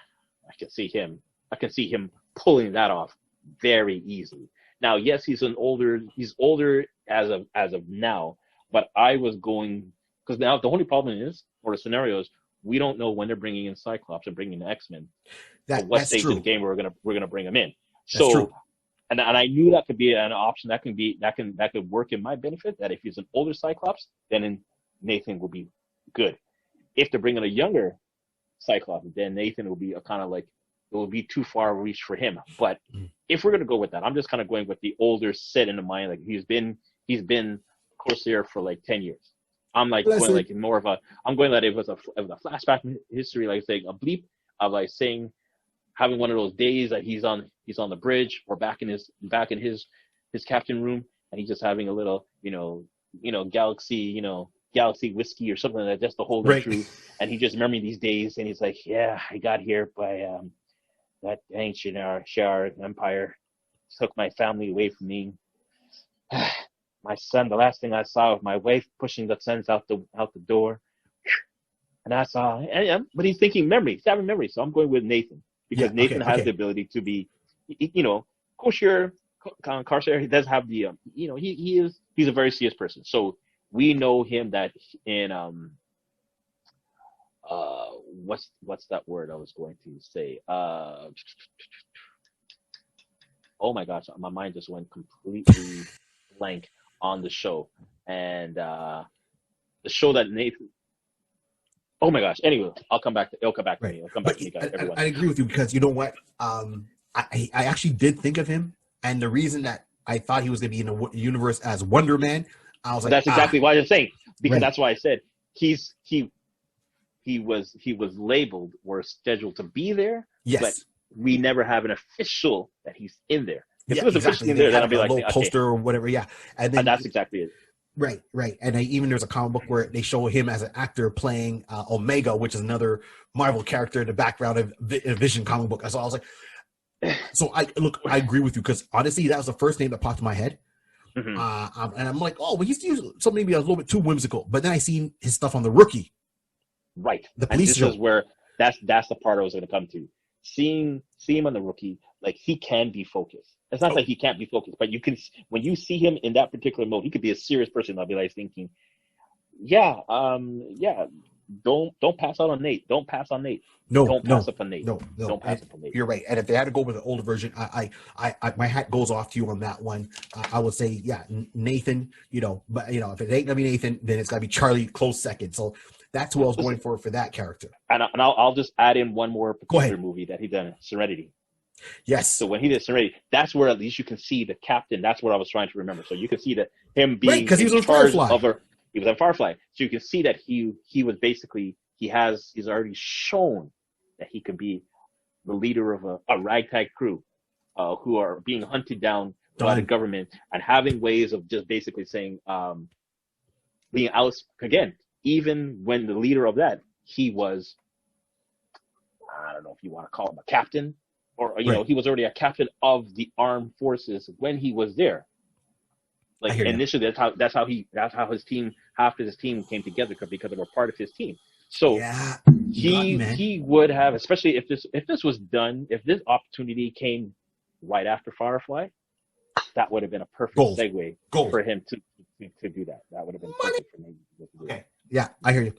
I can see him. I can see him pulling that off very easily. Now, yes, he's older as of now, But I was going because now the only problem is, or the scenario is, we don't know when they're bringing in Cyclops and bringing in the X-Men. At what stage of the game we're gonna bring them in. That's true. And I knew that could be an option that could work in my benefit. That if he's an older Cyclops, then Nathan will be good. If they're bringing a younger Cyclops, then Nathan will be a kind of like, it will be too far reach for him. But if we're gonna go with that, I'm just kind of going with the older set in the mind. Like he's been Corsair for like 10 years. I'm like going like more of a. I'm going that it was a flashback history, like saying a bleep of like saying having one of those days that he's on the bridge or back in his captain room, and he's just having a little galaxy whiskey or something like that, just to hold him through. And he just remembering these days, and he's like, yeah, I got here by that ancient Shar Empire took my family away from me. My son, the last thing I saw was my wife pushing the sons out the door, and I saw. But he's thinking memory. He's having memory, so I'm going with Nathan because Nathan has the ability to be, Corsair. He does have the, he's a very serious person. So we know him that in what's that word I was going to say? Oh my gosh, my mind just went completely blank on the show. And the show that Nathan, oh my gosh. Anyway, it'll come back to me. It'll come back to me, guys. Everyone. I agree with you because you know what? I actually did think of him, and the reason that I thought he was going to be in the universe as Wonder Man, I was like, that's exactly why I'm saying, because that's why I said he was labeled or scheduled to be there. Yes, but we never have an official that he's in there. If it was exactly. officially in there, then I'd be a like, little poster or whatever. Yeah, and that's exactly it. Right. And even there's a comic book where they show him as an actor playing Omega, which is another Marvel character in the background of Vision comic book. So I was like, so I agree with you because honestly, that was the first name that popped in my head. And I'm like, oh, well, he's something maybe a little bit too whimsical. But then I seen his stuff on the Rookie. Right. The police show. Is where that's the part I was going to come to. Seeing him on the Rookie, like he can be focused. It's not like he can't be focused, but you can, when you see him in that particular mode, he could be a serious person. I'll be like thinking, don't pass out on Nate. Don't pass on Nate. Don't pass up on Nate. No. Don't pass up on Nate. You're right. And if they had to go with the older version, I my hat goes off to you on that one. I would say, Nathan. But if it ain't gonna be Nathan, then it's gotta be Charlie, close second. So that's who I was going for that character. And I'll just add in one more particular movie that he done, Serenity. Yes. So when he did Serenity, that's where at least you can see the captain. That's what I was trying to remember. So you can see that him being because he was on Firefly. He was on Firefly. So you can see that he was basically he's already shown that he could be the leader of a ragtag crew who are being hunted down by the government and having ways of just basically saying being out again. Even when the leader of that, he was, I don't know if you want to call him a captain. Or he was already a captain of the armed forces when he was there. Like initially, that's how his team, half of his team came together because they were part of his team. So he would have, especially if this was done, if this opportunity came right after Firefly, that would have been a perfect segue for him to do that. That would have been perfect for me to do that. Yeah, I hear you.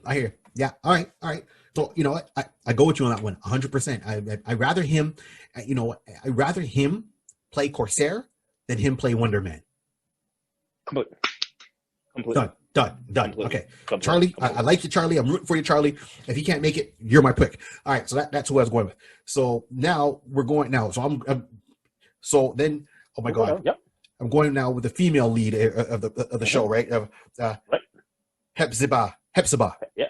Yeah, all right. So you know what? I go with you on that one, 100%. I rather him, I rather him play Corsair than him play Wonder Man. Completely. Done. Completely. Okay, Completely. Charlie, Completely. I like you, Charlie. I'm rooting for you, Charlie. If he can't make it, you're my pick. All right, so that's who I was going with. So now we're going now. So so then, oh my God, yep. I'm going now with the female lead of the show, right? Right. Hepzibah. Yeah,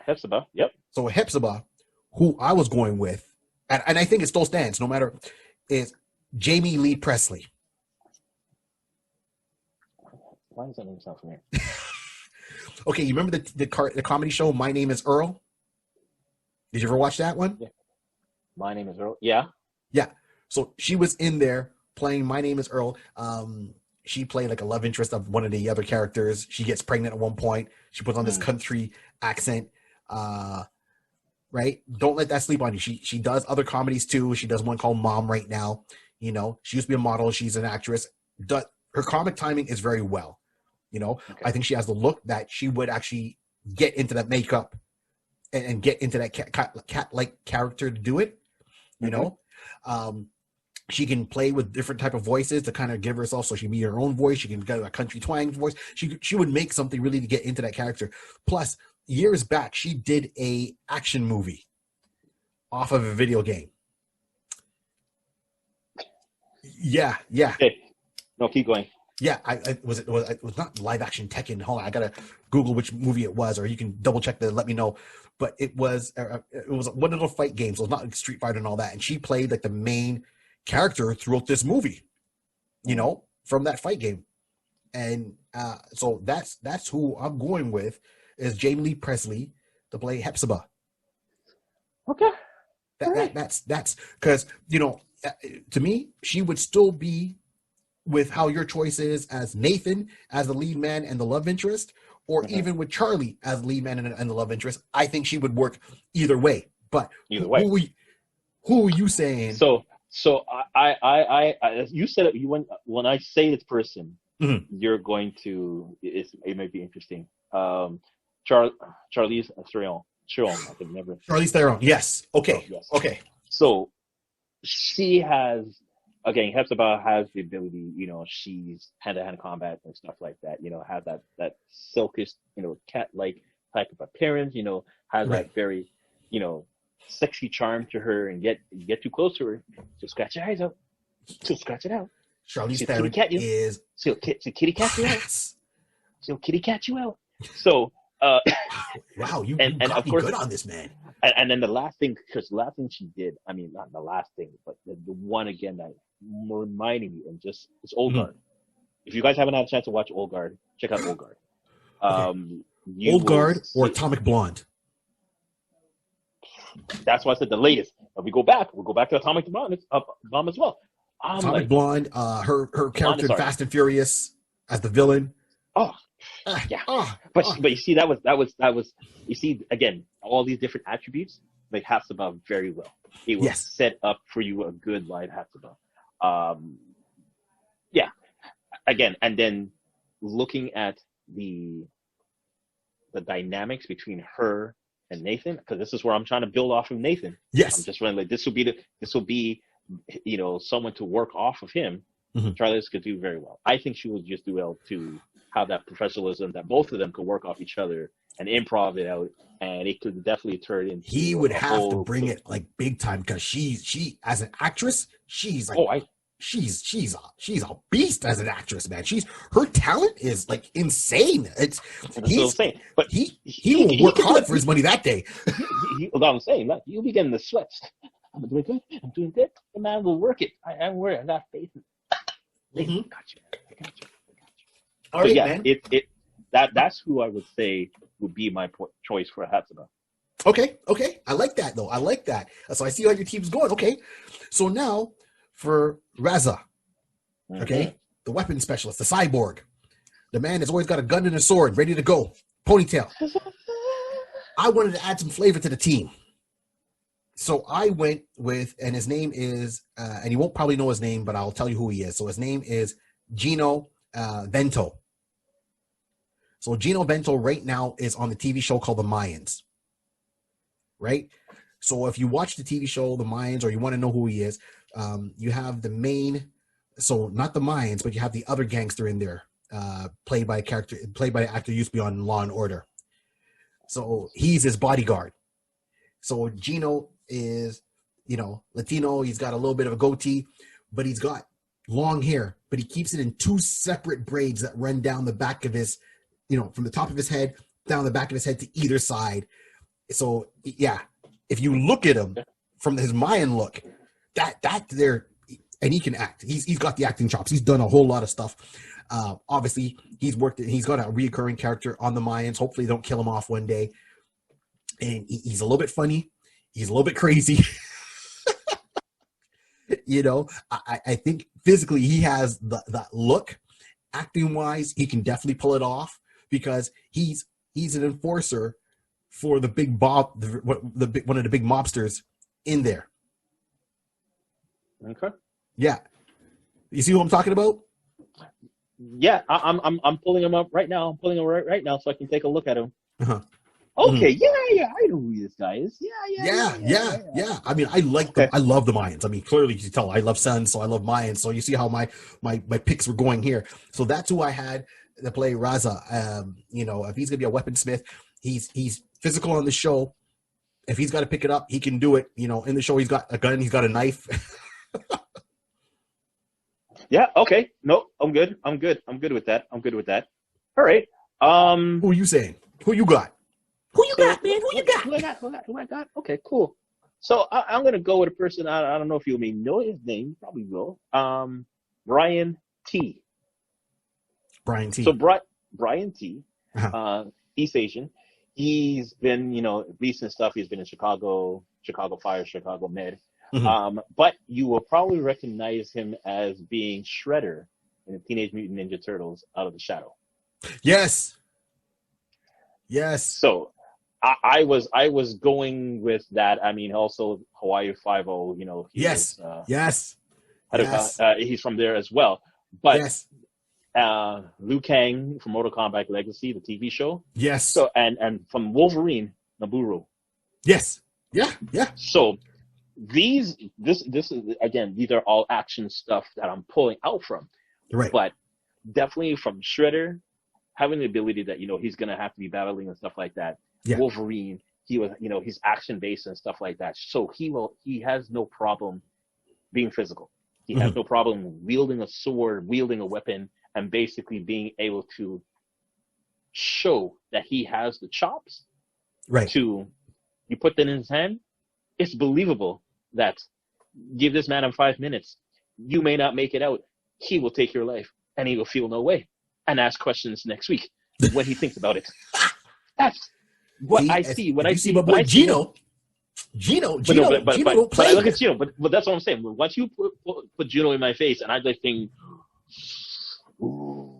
Hepzibah. Yep. So Hepzibah, who I was going with, and I think it still stands, no matter, is Jamie Lee Presley. Why does that name sound familiar? Okay, you remember the comedy show My Name Is Earl? Did you ever watch that one? Yeah. My Name Is Earl. Yeah. Yeah. So she was in there playing My Name Is Earl. She played like a love interest of one of the other characters. She gets pregnant at one point. She puts on this country accent. Right? Don't let that sleep on you. She does other comedies too. She does one called Mom right now. She used to be a model. She's an actress. Her comic timing is very well. You know, Okay. I think she has the look that she would actually get into that makeup and get into that cat-like character to do it. You know, she can play with different type of voices to kind of give herself, so she can be her own voice. She can get a country twang voice. She would make something really to get into that character. Plus, years back, she did a action movie off of a video game. Yeah. Okay. No, keep going. Yeah, it was not live action Tekken. Hold on, I gotta Google which movie it was, or you can double check to let me know. But it was one of the fight games. It was not like Street Fighter and all that. And she played like the main character throughout this movie, you know, from that fight game. And so that's who I'm going with, is Jamie Lee Presley to play Hepzibah. Okay. That's because, you know, to me, she would still be with how your choice is as Nathan as the lead man and the love interest, or even with Charlie as the lead man and the love interest. I think she would work either way. But either way, who are you saying? So I you said it. When I say this person, you're going to. It might be interesting. Charlize Theron. I can never. Charlize Theron. Yes. Okay. Oh, yes. Okay. So she has. Again, Hepzibah has the ability, you know, she's hand-to-hand combat and stuff like that, you know, has that silkish, you know, cat-like type of appearance, you know, has that very, you know, sexy charm to her, and you get too close to her, she'll scratch your eyes out. She'll scratch it out. Charlize Theron is... She'll kitty cat you out. She'll kitty cat you out. So... wow, you got me good on this, man. And then the last thing she did, I mean, not the last thing, but the one again that reminding me, and just it's Old Guard. If you guys haven't had a chance to watch Old Guard, check out Old Guard. Old Guard or Atomic Blonde. That's why I said the latest. But we'll go back to Atomic Blonde as well. Atomic Blonde, her character in Fast and Furious as the villain. But you see, that was you see, again, all these different attributes like Hepzibah very well. It was set up for you a good live Hepzibah. Again, and then looking at the dynamics between her and Nathan, because this is where I'm trying to build off of Nathan. Yes, I'm just running like this will be you know, someone to work off of him. Charlize could do very well. I think she would just do well to have that professionalism that both of them could work off each other and improv it out, and it could definitely turn into. He would have to bring it like big time, because she as an actress, she's like she's a beast as an actress, man. Her talent is like insane. He's insane, but he will work hard for his money that day. I'm saying, look, you'll be getting the sweats. I'm doing good. The man will work it. I'm worried. I got faith. Got you. All right, man. That's who I would say would be my choice for Hepzibah. Okay. I like that, though. I like that. So I see how your team's going. Okay. So now for Raza, okay, the weapon specialist, the cyborg. The man has always got a gun and a sword ready to go. Ponytail. I wanted to add some flavor to the team. So I went with, and his name is, and you won't probably know his name, but I'll tell you who he is. So his name is Gino Vento. So Gino Vento right now is on the TV show called The Mayans. Right? So if you watch the TV show The Mayans, or you want to know who he is, you have the main, so not the Mayans, but you have the other gangster in there, played by the actor used to be on Law and Order. So he's his bodyguard. So Gino is, you know, Latino. He's got a little bit of a goatee, but he's got long hair, but he keeps it in two separate braids that run down the back of his, you know, from the top of his head down the back of his head to either side. So yeah, if you look at him from his Mayan look, that there, and he can act. He's got the acting chops. He's done a whole lot of stuff. Obviously, he's got a reoccurring character on the Mayans. Hopefully, they don't kill him off one day. And he's a little bit funny. He's a little bit crazy. You know, I think physically he has that look. Acting wise, he can definitely pull it off, because he's an enforcer for the big one of the big mobsters in there. Okay. Yeah. You see who I'm talking about? Yeah, I'm pulling him up right now. I'm pulling him right now so I can take a look at him. Uh-huh. Okay, Mhm. yeah, I know who this guy is. Yeah. I mean, I like them. Okay, I love the Mayans. I mean, clearly you can tell I love Sun, so I love Mayans. So you see how my picks were going here. So that's who I had to play Raza. You know, if he's gonna be a weaponsmith, he's physical on the show. If he's got to pick it up, he can do it. You know, in the show, he's got a gun, he's got a knife. yeah, okay. No, I'm good. I'm good. I'm good with that. I'm good with that. All right. Who are you saying? Who you got? Who you So got, man? Who you got? who I got? Okay, cool. So I'm gonna go with a person. I don't know if you may know his name. You probably will. Bryan T. Bryan So T. Bryan T. Uh-huh. East Asian. He's been, recent stuff. He's been in Chicago Fire, Chicago Med. Mhm. But you will probably recognize him as being Shredder in the Teenage Mutant Ninja Turtles Out of the Shadow. Yes. Yes. So I was going with that. I mean, also Hawaii 5-0, he Yes. was Yes. Yes. he's from there as well. But Yes. Liu Kang from Mortal Kombat Legacy, the TV show. Yes. So and from Wolverine, Naburu. Yes. Yeah. Yeah. So this is again, these are all action stuff that I'm pulling out from. Right. But definitely from Shredder, having the ability that he's gonna have to be battling and stuff like that. Yeah. Wolverine, he was he's action based and stuff like that. So he has no problem being physical. He has no problem wielding a sword, wielding a weapon, and basically being able to show that he has the chops. Right. You put that in his hand, it's believable that give this man 5 minutes, you may not make it out. He will take your life, and he will feel no way, and ask questions next week when he thinks about it. That's what I see when I see my boy Gino. Gino don't but play. I look at Gino, but that's what I'm saying. Once you put Gino in my face, and I just think, ooh,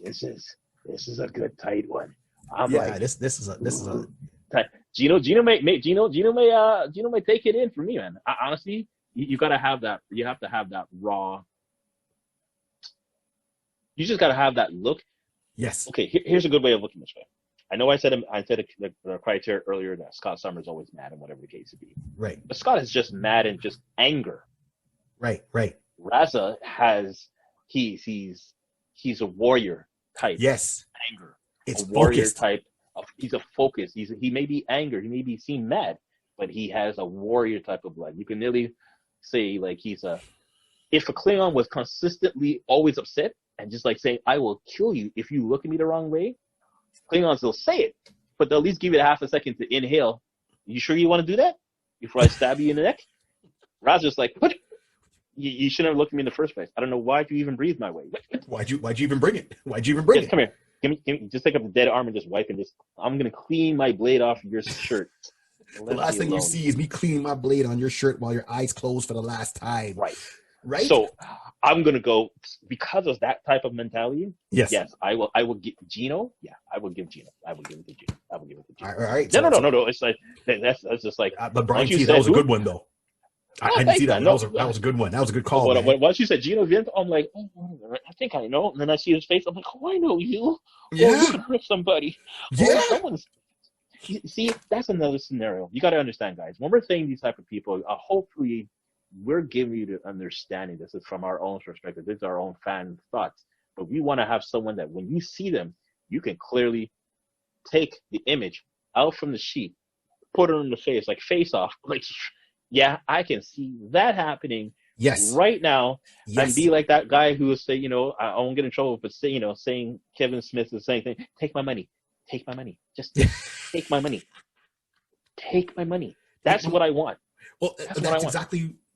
this is a good tight one. I'm like, this is a tight. Gino may take it in for me, man. Honestly, you gotta have that. You have to have that raw. You just gotta have that look. yes. Okay, here's a good way of looking this way. I know I said the criteria earlier that Scott Summers always mad and whatever the case would be. Right. But Scott is just mad and just anger. Right. Raza has he's a warrior type. Yes. Anger. It's a warrior focused. type. He's a focus. He may be angry. He may be seen mad, but he has a warrior type of blood. You can nearly say like if a Klingon was consistently always upset and just like saying, "I will kill you if you look at me the wrong way," Klingons will say it, but they'll at least give it a half a second to inhale. You sure you want to do that before I stab you in the neck? Raza's like, what? You shouldn't have looked at me in the first place. I don't know why you even breathe my way. Why'd you even bring it? Why'd you even bring it? Come here. Give me, just take up the dead arm and just wipe and just. I'm gonna clean my blade off your shirt. The last thing you see is me cleaning my blade on your shirt while your eyes closed for the last time. Right. So I'm gonna go because of that type of mentality. Yes. I will give Gino. Yeah, I will give Gino. I will give it to Gino. All right. No. It's like that's just like. But Bryan T, that was a good one though. I didn't see that. No, that was a good one. That was a good call. Once you said Gino Viento, I'm like, I think I know. And then I see his face. I'm like, oh, I know you. Yeah. Oh, you can hurt somebody. Yeah. See, that's another scenario. You got to understand, guys. When we're saying these type of people, hopefully we're giving you the understanding. This is from our own perspective. This is our own fan thoughts. But we want to have someone that when you see them, you can clearly take the image out from the sheet, put it in the face, like face off, like. Yeah, I can see that happening right now, and be like that guy who will say, I won't get in trouble, but saying Kevin Smith is saying, take my money, just take my money, take my money. That's what I want. Well,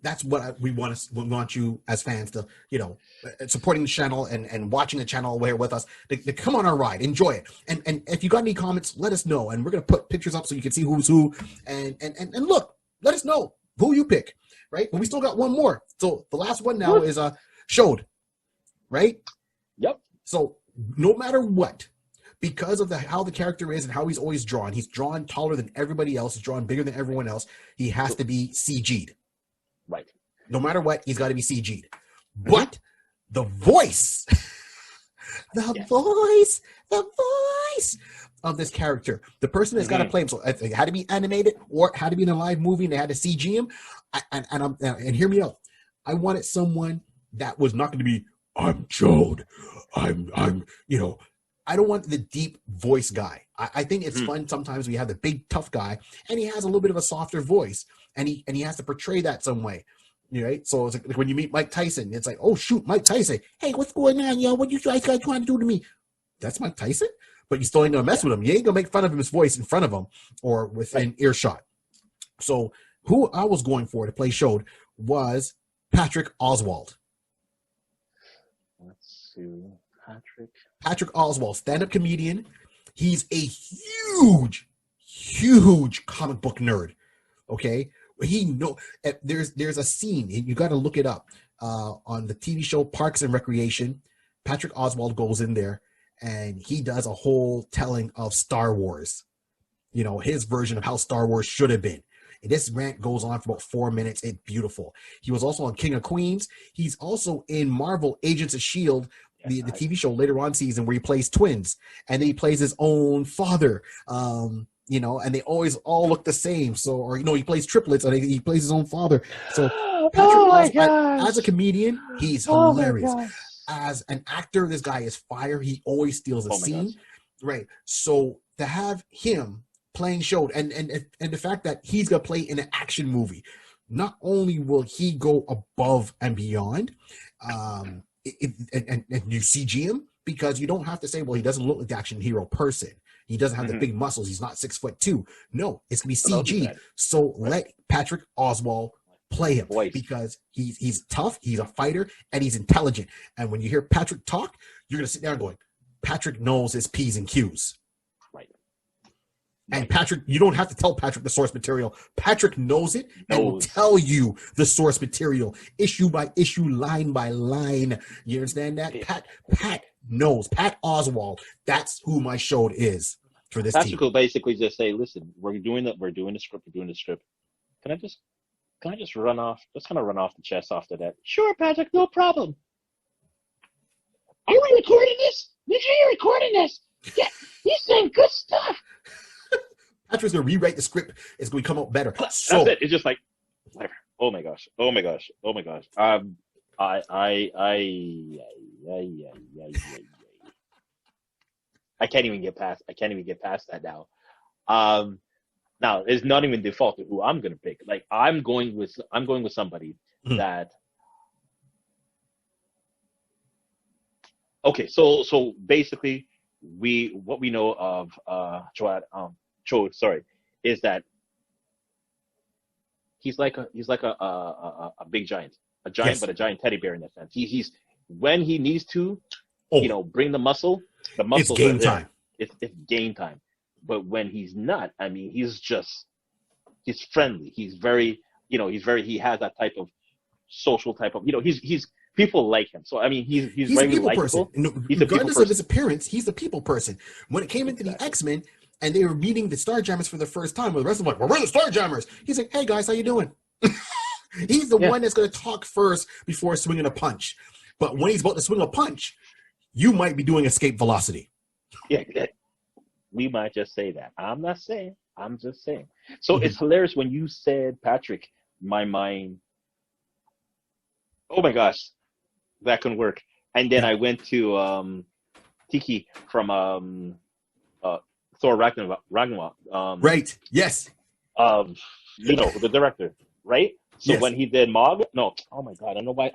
that's what we want you as fans to, supporting the channel and watching the channel here with us to come on our ride, enjoy it. And if you got any comments, let us know, and we're gonna put pictures up so you can see who's who, and look, let us know who you pick, right? But we still got one more. So the last one now is Showed, right? Yep. So no matter what, because of how the character is and how he's always drawn, he's drawn taller than everybody else, he's drawn bigger than everyone else. He has to be CG'd. Right. No matter what, he's got to be CG'd. But the voice the voice of this character. The person that's got to play him. So if it had to be animated or it had to be in a live movie and they had to CG him. And hear me out. I wanted someone that was not going to be, I'm Jode. I'm, you know, I don't want the deep voice guy. I think it's fun sometimes we have the big tough guy and he has a little bit of a softer voice and he has to portray that some way. Right? So it's like when you meet Mike Tyson, it's like, oh shoot, Mike Tyson. Hey, what's going on, yo? What you guys trying to do to me? That's Mike Tyson? But you still ain't gonna mess with him. You ain't gonna make fun of his voice in front of him or within earshot. So who I was going for to play Shode was Patrick Oswalt. Let's see. Patrick Oswalt, stand-up comedian. He's a huge comic book nerd. Okay, there's a scene, and you got to look it up on the TV show Parks and Recreation. Patrick Oswalt goes in there, and he does a whole telling of Star Wars. You know, his version of how Star Wars should have been. And this rant goes on for about 4 minutes. It's beautiful. He was also on King of Queens. He's also in Marvel Agents of S.H.I.E.L.D., the TV show later on season where he plays twins. And then he plays his own father, you know, and they always all look the same. So, or, you know, he plays triplets and he plays his own father. So, Patrick, as a comedian, he's hilarious. As an actor, this guy is fire. He always steals a scene. Right. So, to have him playing Shode and the fact that he's gonna play in an action movie, not only will he go above and beyond, and you CG him because you don't have to say, well, he doesn't look like the action hero person. He doesn't have the big muscles. He's not 6'2". No, it's gonna be CG. So let Patrick Oswalt play him because he's tough. He's a fighter and he's intelligent. And when you hear Patrick talk, you're gonna sit there and going, Patrick knows his P's and Q's. And Patrick, you don't have to tell Patrick the source material. Patrick knows it and will tell you the source material, issue by issue, line by line. You understand that? Pat knows. Pat Oswalt. That's who my Shode is for this Patrick team. will basically just say, "Listen, we're doing the script. Can I just run off? Just kind of run off the chest after that." Sure, Patrick, no problem. Are we recording this? Make sure you're recording this. Yeah, he's saying good stuff. Patrick's gonna rewrite the script. It's gonna come out better. So that's it. It's just like, whatever. Oh my gosh. I can't even get past that now. Now it's not even default to who I'm gonna pick. Like I'm going with somebody that. Okay, so basically, what we know of Chode, is that he's like a big giant, but a giant teddy bear in that sense. He's when he needs to, bring the muscle. The muscle. It's game time. It's game time. But when he's not, I mean, he's friendly. He has that type of social type of, he's people like him. So I mean, he's a people person. Regardless of his appearance, he's a people person. When it came into the X-Men. And they were meeting the Starjammers for the first time. Well, the rest of them were like, well, we're the Starjammers. He's like, hey, guys, how you doing? He's the one that's going to talk first before swinging a punch. But when he's about to swing a punch, you might be doing escape velocity. Yeah, we might just say that. I'm not saying. I'm just saying. So it's hilarious when you said Patrick, my mind, oh, my gosh, that can work. And then I went to Tiki from Thor Ragnarok. Right. Yes. The director, right? So when he did oh my god, I don't know why.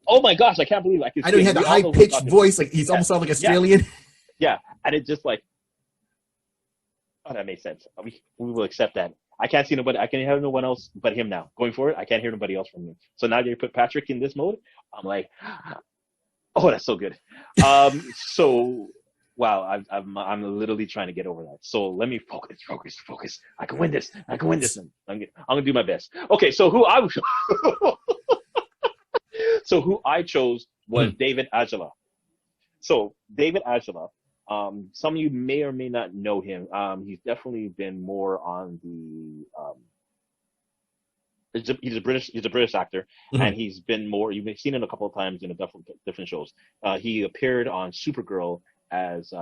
Oh my gosh, I can't believe it. I know he had the high pitched voice, like he's almost sound like Australian. Yeah, and it just like, oh, that makes sense. We will accept that. I can't see nobody. I can hear no one else but him now. Going forward, I can't hear nobody else from him. So now that you put Patrick in this mode, I'm like, oh, that's so good. So. Wow, I'm literally trying to get over that. So let me focus. I can win this. I'm gonna do my best. Okay, so who I chose was David Aguilar. So David Aguilar, some of you may or may not know him. He's definitely been more on He's a British actor, Mhm. and he's been more. You've seen him a couple of times in a different shows. He appeared on Supergirl as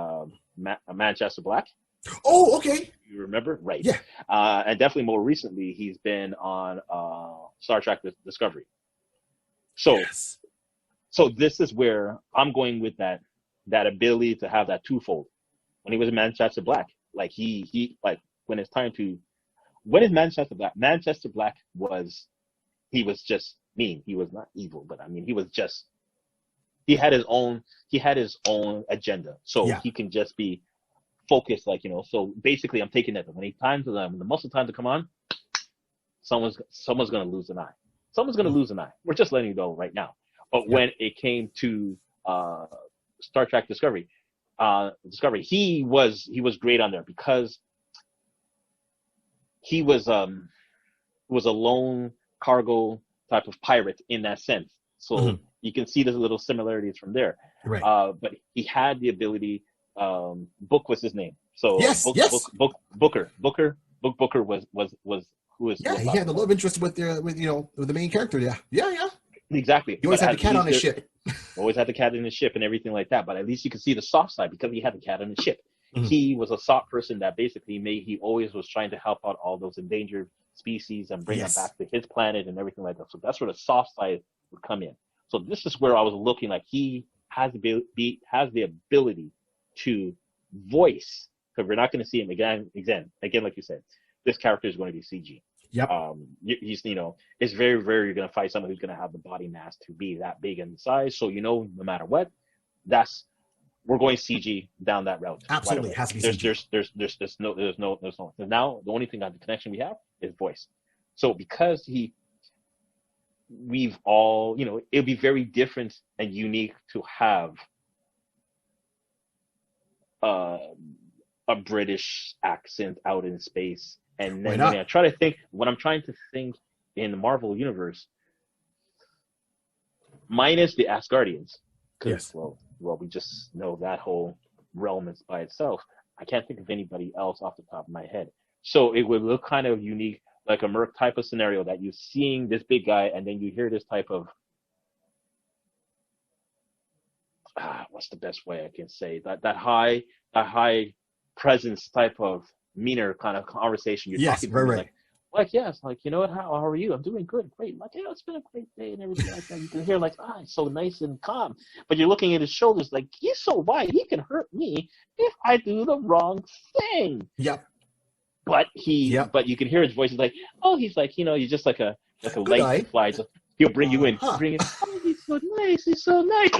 Manchester Black. Oh, okay. You remember, right? Yeah. And definitely more recently, he's been on Star Trek Discovery. So, Yes. so this is where I'm going with that ability to have that twofold. When he was in Manchester Black, like he like when it's time to when is Manchester Black? Manchester Black he was just mean. He was not evil, but I mean he was just he had his own agenda. So Yeah. he can just be focused, like, so basically I'm taking that when the muscle time to come on, someone's gonna lose an eye. Someone's gonna lose an eye. We're just letting you know right now. But when it came to Star Trek Discovery, he was great on there because he was a lone cargo type of pirate in that sense. So you can see there's little similarities from there. Right. But he had the ability. Book was his name. So Yes. Booker was who was. Yeah, he had the love interest with the main character. Yeah. Exactly. He always had the cat on his ship. Always had the cat in his ship and everything like that. But at least you can see the soft side because he had the cat on his ship. Mhm. He was a soft person that basically he always was trying to help out all those endangered species and bring them back to his planet and everything like that. So that's where the soft side would come in. So this is where I was looking like he has the ability to voice, because we're not going to see him again, like you said, this character is going to be CG. Yep. He's, it's very rare you're going to find someone who's going to have the body mass to be that big in size. So, no matter what, we're going CG down that route. Absolutely. It has to be CG. There's no. Now, the only thing on the connection we have is voice. So because we've all, it'll be very different and unique to have a British accent out in space. And then when I'm trying to think in the Marvel universe, minus the Asgardians, because well, we just know that whole realm is by itself. I can't think of anybody else off the top of my head. So it would look kind of unique, like a Merc type of scenario that you're seeing this big guy, and then you hear this type of what's the best way I can say that high presence type of meaner kind of conversation. You're talking to me like yes, like, how are you? I'm doing good, great. Like, it's been a great day and everything like that. You can hear like, it's so nice and calm. But you're looking at his shoulders like, he's so wide, he can hurt me if I do the wrong thing. Yep. But but you can hear his voice. He's like, he's like, you're just like a light that flies. He'll bring you in. Bring it. Oh, he's so nice. He's so nice.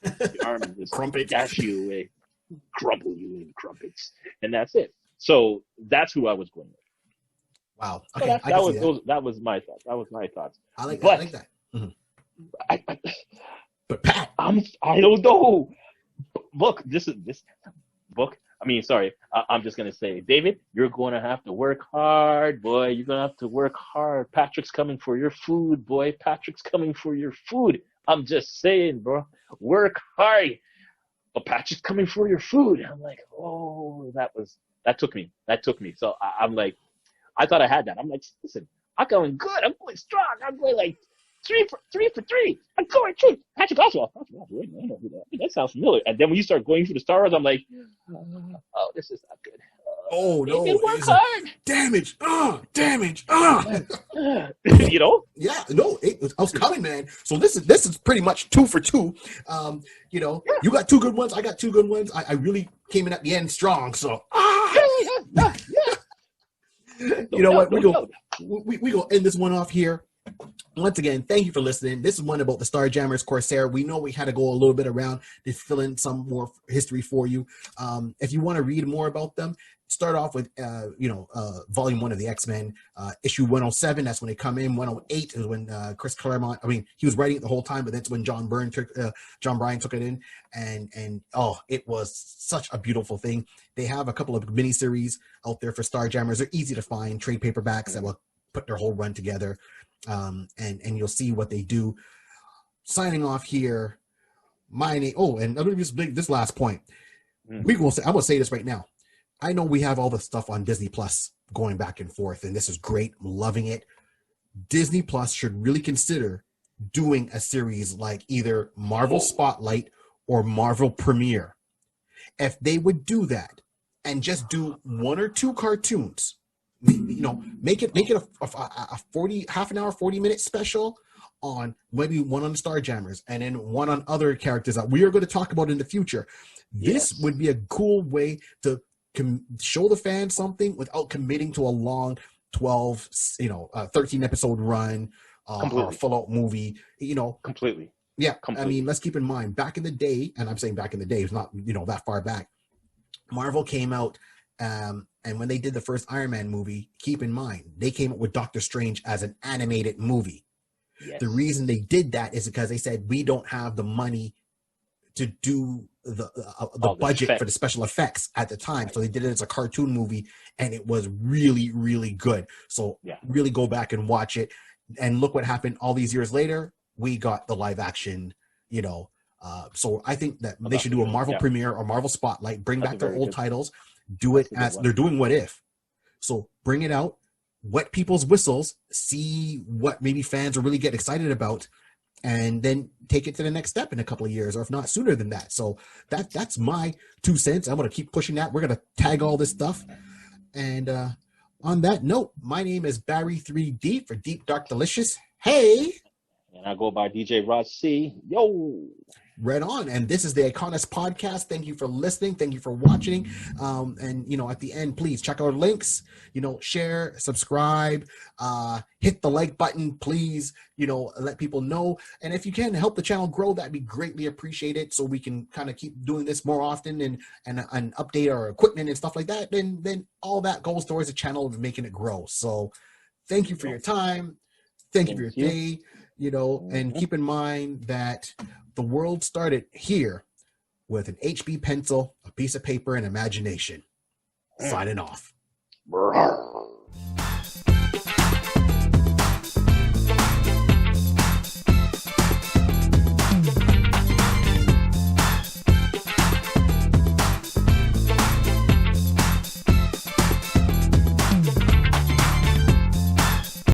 The arm and just Crumpet. dash you away, crumple you in crumpets, and that's it. So that's who I was going with. Wow. Okay, so that was my thoughts. That was my thoughts. I like that. Mm-hmm. But Pat, I don't know. Look, this book. I'm just gonna say, David, you're going to have to work hard, boy. You're gonna have to work hard. Patrick's coming for your food, boy. Patrick's coming for your food. I'm just saying, bro. Work hard. But Patrick's coming for your food. I'm like, that took me. So I'm like, I thought I had that. I'm like, listen, I'm going good. I'm going strong. I'm going like 3 for 3. I'm going through. Patrick Oswalt. Wait, I know who that sounds familiar. And then when you start going through the Star Wars, I'm like, this is not good. No. Work hard. Damage. Damage. Yeah, no, I was coming, man. So this is pretty much 2 for 2. You got 2 good ones. I got 2 good ones. I really came in at the end strong. So Yeah. You know what? We go end this one off here. Once again, thank you for listening. This is one about the Starjammers Corsair. We know we had to go a little bit around to fill in some more history for you. If you want to read more about them, start off with volume 1 of the X-Men, issue 107. That's when they come in. 108 is when Chris Claremont, he was writing it the whole time, but that's when John Bryan took it in, and it was such a beautiful thing. They have a couple of miniseries out there for Starjammers. They're easy to find, trade paperbacks that will put their whole run together, and you'll see what they do. Signing off here, my name. And let me just make this last point. I'm gonna say this right now. I know we have all the stuff on Disney Plus going back and forth, and this is great. I'm loving it. Disney Plus should really consider doing a series like either Marvel Spotlight or Marvel Premiere. If they would do that and just do 1 or 2 cartoons, make it a 40 half an hour, 40-minute special on maybe one on the Starjammers and then one on other characters that we are going to talk about in the future. This would be a cool way to show the fans something without committing to a long 12, 13 episode run or a full out movie, Completely. Yeah. Completely. I mean, let's keep in mind back in the day, and I'm saying back in the day, it's not, that far back. Marvel came out, and when they did the first Iron Man movie, keep in mind, they came up with Doctor Strange as an animated movie. Yes. The reason they did that is because they said, we don't have the money to do the budget for the special effects at the time. So they did it as a cartoon movie, and it was really, really good. So really go back and watch it. And look what happened all these years later. We got the live action, so I think that they should do a Marvel Premiere or Marvel Spotlight, bring back their old titles, do it as they're doing What If. So bring it out, wet people's whistles, see what maybe fans will really get excited about, and then take it to the next step in a couple of years, or if not sooner than that. So that's my 2 cents. I'm going to keep pushing that. We're going to tag all this stuff. And on that note, my name is Barry3D for Deep Dark Delicious. Hey! And I go by DJ Rod C. Yo! Right on. And this is the Iconist Podcast. Thank you for listening. Thank you for watching. And, at the end, please check our links, share, subscribe, hit the like button, please, let people know. And if you can help the channel grow, that'd be greatly appreciated, so we can kind of keep doing this more often and update our equipment and stuff like that. Then all that goes towards the channel of making it grow. So thank you for your time. Thank you for your day, and keep in mind that the world started here with an HB pencil, a piece of paper, and imagination. Signing off.